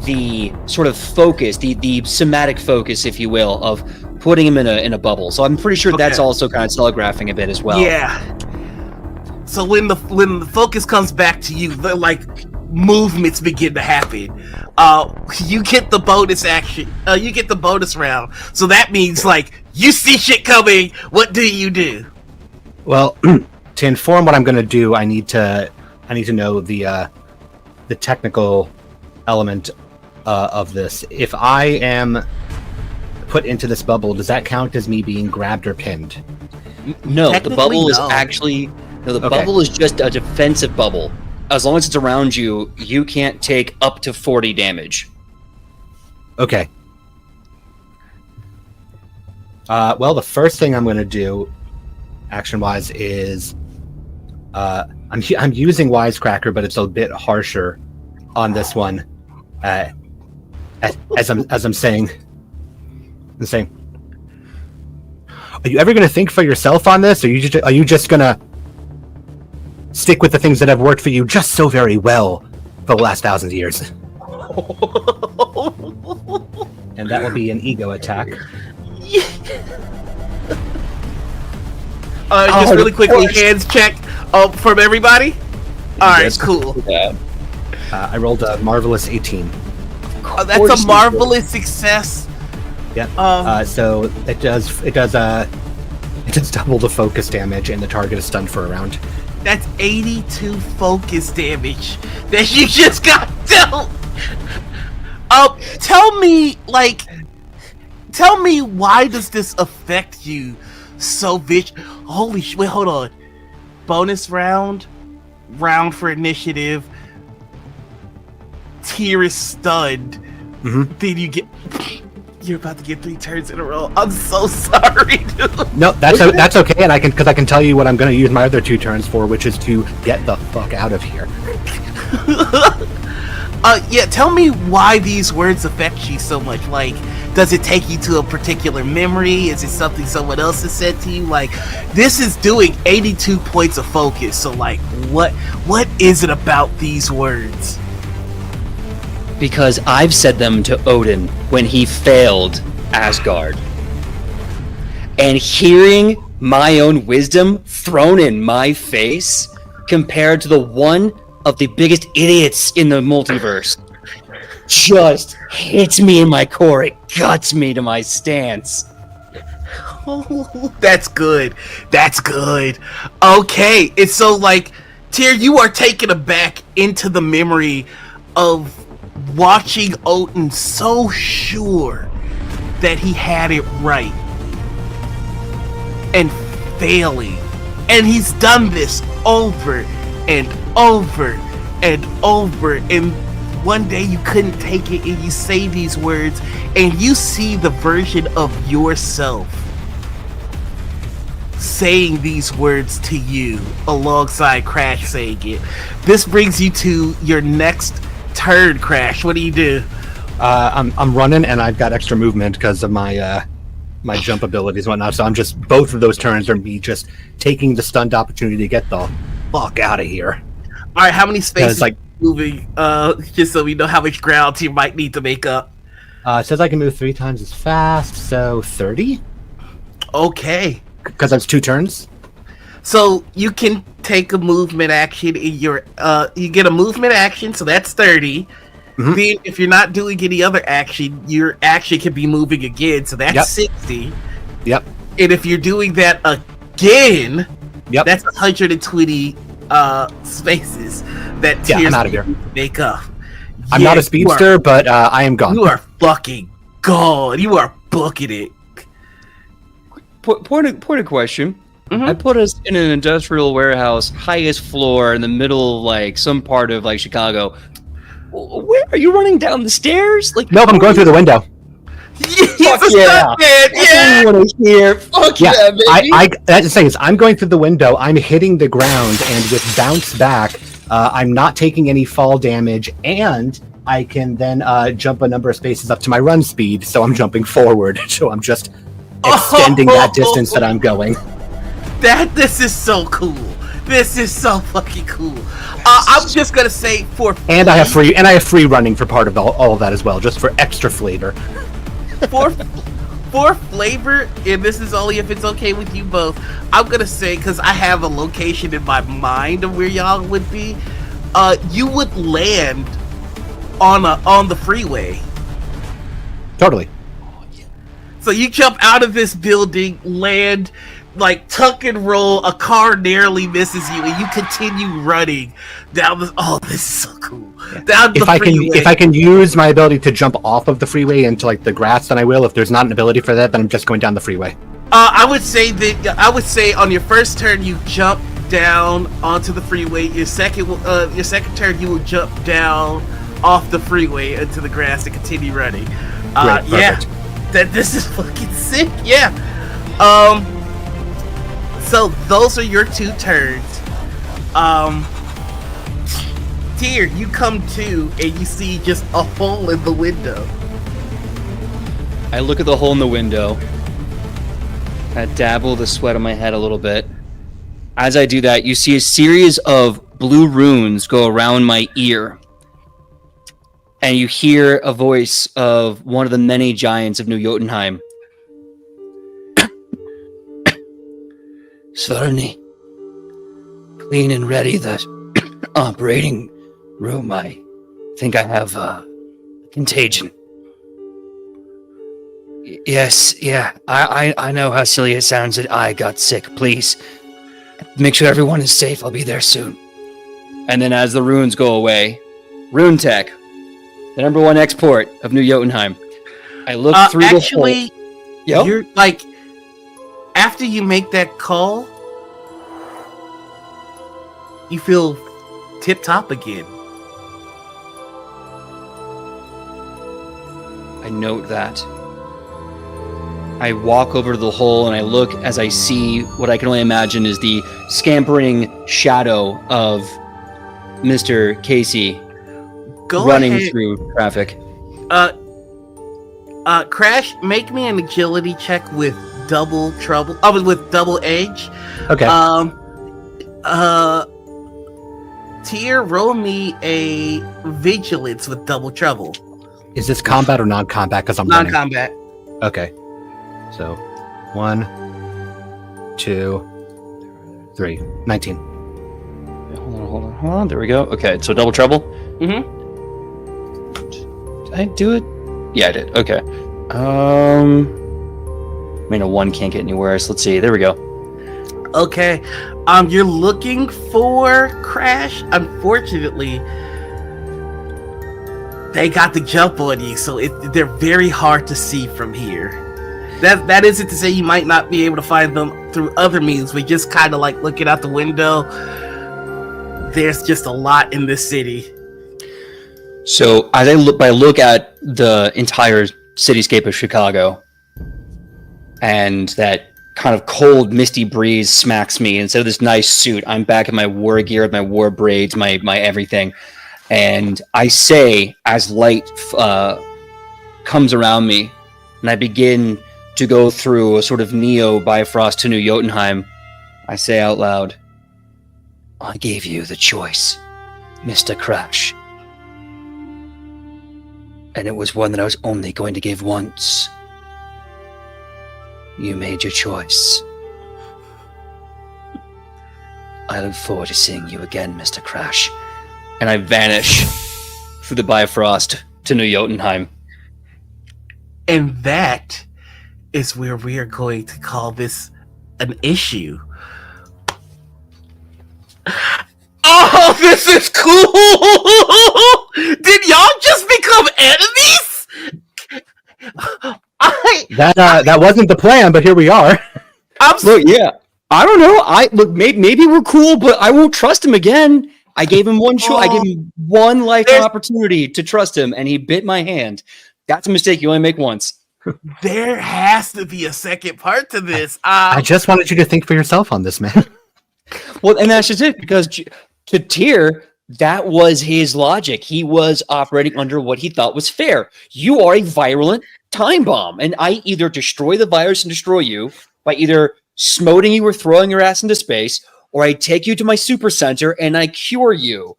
[SPEAKER 2] the sort of focus, the somatic focus, if you will, of putting him in a bubble. So I'm pretty sure that's also kind of telegraphing a bit as well.
[SPEAKER 1] Yeah. So when the focus comes back to you, the like movements begin to happen. You get the bonus action. You get the bonus round. So that means like you see shit coming. What do you do?
[SPEAKER 3] Well, to inform what I'm going to do, I need to know the technical element of this. If I am put into this bubble, does that count as me being grabbed or pinned?
[SPEAKER 2] No, the bubble is actually bubble is just a defensive bubble. As long as it's around you, you can't take up to 40 damage.
[SPEAKER 3] Okay. Well, the first thing I'm going to do, action-wise, is I'm using Wisecracker, but it's a bit harsher on this one. As I'm saying, are you ever going to think for yourself on this? Or are you just going to stick with the things that have worked for you just so very well for the last 1,000 years? And that will be an ego attack.
[SPEAKER 1] Just really quickly, hands check from everybody. All right, cool.
[SPEAKER 3] I rolled a marvelous 18.
[SPEAKER 1] That's a marvelous success.
[SPEAKER 3] Yep. So it does double the focus damage, and the target is stunned for a round.
[SPEAKER 1] That's 82 focus damage that you just got dealt. Tell me why does this affect you so holy wait, hold on. Bonus round for initiative. Tyr is stunned. Then you're about to get 3 turns in a row. I'm so sorry, dude.
[SPEAKER 3] No, that's okay, and I can tell you what I'm going to use my other 2 turns for, which is to get the fuck out of here.
[SPEAKER 1] Yeah, tell me why these words affect you so much. Like, does it take you to a particular memory? Is it something someone else has said to you? Like, this is doing 82 points of focus. So, like, what is it about these words?
[SPEAKER 2] Because I've said them to Odin when he failed Asgard. And hearing my own wisdom thrown in my face compared to the one of the biggest idiots in the multiverse just hits me in my core. It guts me to my stance.
[SPEAKER 1] Oh, that's good. That's good. Okay, it's so like, Tyr, you are taken aback into the memory of watching Odin so sure that he had it right and failing. And he's done this over and over and over, and one day you couldn't take it and you say these words and you see the version of yourself saying these words to you alongside Crash saying it. This brings you to your next turn, Crash. What do you do?
[SPEAKER 3] I'm running, and I've got extra movement because of my my jump abilities and whatnot. So I'm just, both of those turns are me just taking the stunned opportunity to get the fuck out of here.
[SPEAKER 1] All right, how many spaces
[SPEAKER 3] like
[SPEAKER 1] moving? Just so we know how much ground you might need to make up.
[SPEAKER 3] It says I can move 3 times as fast, so 30.
[SPEAKER 1] Okay.
[SPEAKER 3] Because that's 2 turns.
[SPEAKER 1] So you can take a movement action in your you get a movement action, so that's 30.
[SPEAKER 3] Mhm.
[SPEAKER 1] Then if you're not doing any other action, your action can be moving again, so that's 60.
[SPEAKER 3] Yep.
[SPEAKER 1] And if you're doing that again,
[SPEAKER 3] Yep.
[SPEAKER 1] that's 120 spaces that
[SPEAKER 3] Yeah, I'm
[SPEAKER 1] Tears
[SPEAKER 3] outta here.
[SPEAKER 1] make up.
[SPEAKER 3] I'm not a speedster, but I am gone.
[SPEAKER 1] You are fucking gone. You are booking it.
[SPEAKER 2] Point of question.
[SPEAKER 1] Mhm.
[SPEAKER 2] I put us in an industrial warehouse, highest floor in the middle of like some part of like Chicago. Where are you running down the stairs? Like,
[SPEAKER 3] Nope, I'm going through the window.
[SPEAKER 1] He's
[SPEAKER 2] Fuck
[SPEAKER 1] a
[SPEAKER 2] yeah.
[SPEAKER 1] stuntman, yeah.
[SPEAKER 2] I want to hear. Fuck
[SPEAKER 3] Yeah,
[SPEAKER 2] yeah, baby.
[SPEAKER 3] that's the thing is, I'm going through the window, I'm hitting the ground, and with bounce back, I'm not taking any fall damage, and I can then jump a number of spaces up to my run speed, so I'm jumping forward, so I'm just extending that distance that I'm going.
[SPEAKER 1] This is so cool. This is so fucking cool. I'm just gonna say
[SPEAKER 3] And I have free running for part of all of that as well, just for extra flavor.
[SPEAKER 1] for flavor, and this is only if it's okay with you both. I'm gonna say, because I have a location in my mind of where y'all would be. You would land on the freeway.
[SPEAKER 3] Totally.
[SPEAKER 1] So you jump out of this building, land, like tuck and roll, a car narrowly misses you, and you continue running down the. Oh, this is so cool. Down the freeway.
[SPEAKER 3] If I can use my ability to jump off of the freeway into like the grass, then I will. If there's not an ability for that, then I'm just going down the freeway.
[SPEAKER 1] I would say on your first turn you jump down onto the freeway. Your second turn you will jump down off the freeway into the grass and continue running.
[SPEAKER 3] Great,
[SPEAKER 1] Yeah,
[SPEAKER 3] perfect.
[SPEAKER 1] this is fucking sick. Yeah. So those are your 2 turns. Tyr, you come to and you see just a hole in the window.
[SPEAKER 2] I look at the hole in the window. I dabble the sweat on my head a little bit. As I do that, you see a series of blue runes go around my ear. And you hear a voice of one of the many giants of New Jotunheim.
[SPEAKER 4] Svarni, clean and ready the operating room. I think I have contagion. Yes, yeah. I know how silly it sounds that I got sick. Please, make sure everyone is safe. I'll be there soon.
[SPEAKER 2] And then as the runes go away, Rune Tech, the #1 export of New Jotunheim. I look through
[SPEAKER 1] Actually,
[SPEAKER 2] the hole. Yep.
[SPEAKER 1] you're like, after you make that call, you feel tip top again.
[SPEAKER 2] I note that. I walk over to the hole and I look as I see what I can only imagine is the scampering shadow of Mr. Casey running through traffic.
[SPEAKER 1] Crash, make me an agility check with double trouble. With double edge.
[SPEAKER 3] Okay.
[SPEAKER 1] Tyr, roll me a vigilance with double trouble.
[SPEAKER 3] Is this combat or non-combat? Because I'm running.
[SPEAKER 1] Non-combat.
[SPEAKER 3] Okay. So, 1, 2, 3, 19.
[SPEAKER 2] Hold on. There we go. Okay, so double trouble.
[SPEAKER 1] Mm-hmm.
[SPEAKER 2] Did I do it? Yeah, I did. Okay. I mean, a 1 can't get any worse. Let's see. There we go.
[SPEAKER 1] Okay. You're looking for Crash. Unfortunately, they got the jump on you, so they're very hard to see from here. That isn't to say you might not be able to find them through other means, but just kind of like looking out the window, there's just a lot in this city.
[SPEAKER 2] So as I look at the entire cityscape of Chicago, and that kind of cold, misty breeze smacks me. Instead of this nice suit, I'm back in my war gear, my war braids, my everything. And I say, as light comes around me, and I begin to go through a sort of Neo Bifrost to New Jotunheim, I say out loud,
[SPEAKER 4] I gave you the choice, Mr. Crash. And it was one that I was only going to give once. You made your choice. I look forward to seeing you again, Mr. Crash.
[SPEAKER 2] and I vanish through the Bifrost to New Jotunheim.
[SPEAKER 1] And that is where we are going to call this an issue. Oh, this is cool! Did y'all just become enemies?
[SPEAKER 3] That wasn't the plan, but here we are.
[SPEAKER 2] Look, yeah, I don't know. Maybe we're cool, but I won't trust him again. I gave him one choice. I gave him one lifetime opportunity to trust him, and he bit my hand. That's a mistake you only make once.
[SPEAKER 1] There has to be a second part to this.
[SPEAKER 3] I just wanted you to think for yourself on this, man.
[SPEAKER 2] Well, and that's just it, because to Tyr, that was his logic. He was operating under what he thought was fair. You are a virulent time bomb, and I either destroy the virus and destroy you by either smoting you or throwing your ass into space, or I take you to my super center and I cure you.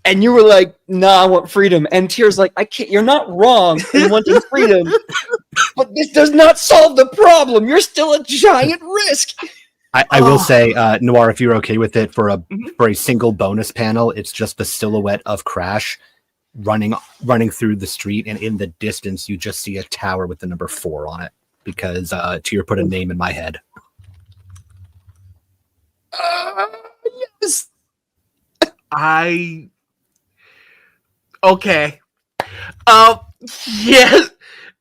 [SPEAKER 2] And you were like, nah, I want freedom. And Tyr's like, I can't, you're not wrong in wanting freedom, but this does not solve the problem. You're still a giant risk.
[SPEAKER 3] I will say, Noir, if you're okay with it, for a single bonus panel, it's just the silhouette of Crash running through the street, and in the distance you just see a tower with the number 4 on it, because Tyr put a name in my head.
[SPEAKER 2] Yes.
[SPEAKER 1] Okay.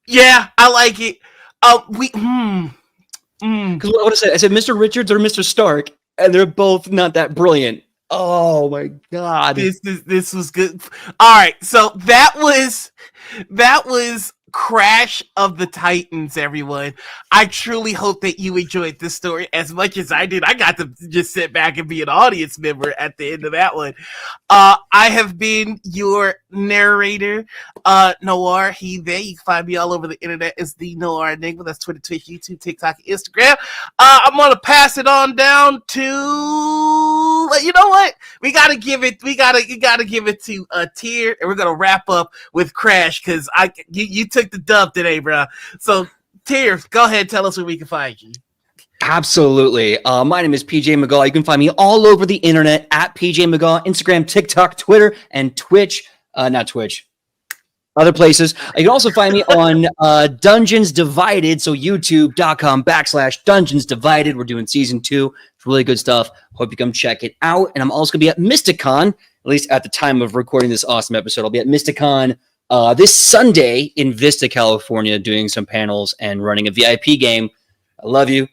[SPEAKER 1] Yeah, I like it.
[SPEAKER 2] Because what I said, Mr. Richards or Mr. Stark, and they're both not that brilliant. Oh my god.
[SPEAKER 1] This was good. All right, so that was Crash of the Titans, everyone. I truly hope that you enjoyed this story as much as I did. I got to just sit back and be an audience member at the end of that one. I have been your narrator, Noir, he, they. You can find me all over the internet as the Noir Enigma. That's Twitter, Twitch, YouTube, TikTok, Instagram. I'm gonna pass it on down to, you know what? We gotta give it to Tyr, and we're gonna wrap up with Crash, because you took the dub today, bro. So Tyr, go ahead and tell us where we can find you.
[SPEAKER 2] Absolutely. My name is PJ McGaw. You can find me all over the internet at PJ McGaw, Instagram, TikTok, Twitter, and Twitch. Not Twitch. Other places. You can also find me on Dungeons Divided, so youtube.com/Dungeons Divided. We're doing season 2. It's really good stuff. Hope you come check it out. And I'm also going to be at Mysticon, at least at the time of recording this awesome episode. I'll be at Mysticon this Sunday in Vista, California, doing some panels and running a VIP game. I love you.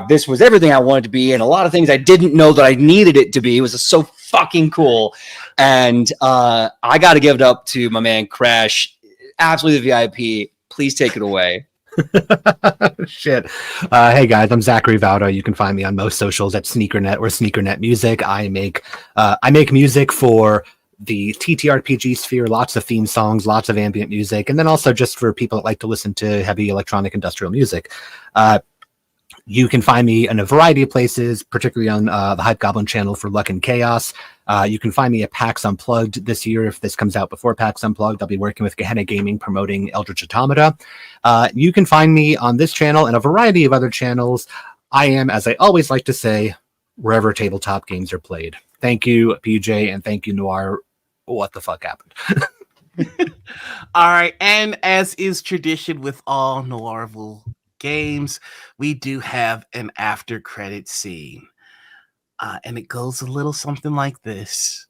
[SPEAKER 2] This was everything I wanted to be, and a lot of things I didn't know that I needed it to be. It was so fucking cool. And I got to give it up to my man Crash. Absolutely the VIP. Please take it away.
[SPEAKER 3] Shit. Hey guys, I'm Zachary Vauda. You can find me on most socials at SneakerNet or SneakerNet Music. I make music for the TTRPG sphere, lots of theme songs, lots of ambient music, and then also just for people that like to listen to heavy electronic industrial music. You can find me in a variety of places, particularly on the Hype Goblin channel for Luck and Chaos. You can find me at PAX Unplugged this year. If this comes out before PAX Unplugged, I'll be working with Gehenna Gaming promoting Eldritch Automata. You can find me on this channel and a variety of other channels. I am, as I always like to say, wherever tabletop games are played. Thank you, PJ, and thank you, Noir. What the fuck happened?
[SPEAKER 1] All right, and as is tradition with all Noirvel games, we do have an after credit scene, and it goes a little something like this.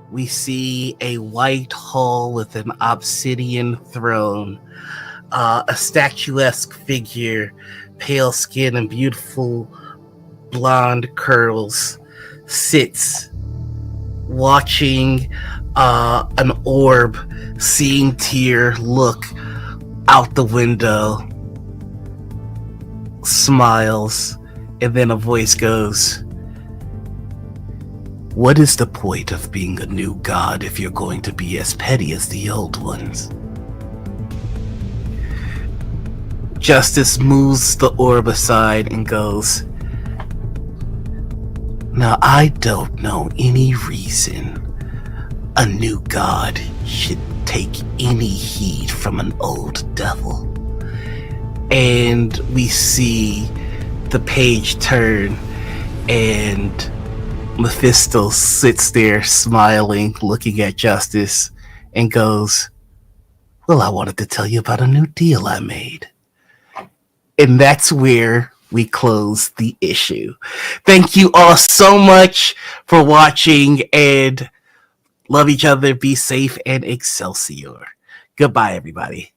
[SPEAKER 1] We see a white hall with an obsidian throne, a statuesque figure, pale skin and beautiful blonde curls, sits watching an orb, seeing Tyr look out the window. smiles, and then a voice goes, "What is the point of being a new god if you're going to be as petty as the old ones?" Justice moves the orb aside and goes, "Now I don't know any reason a new god should take any heed from an old devil." And we see the page turn, and Mephisto sits there smiling, looking at Justice, and goes, "Well, I wanted to tell you about a new deal I made." And that's where we close the issue. Thank you all so much for watching, and love each other, be safe, and Excelsior. Goodbye, everybody.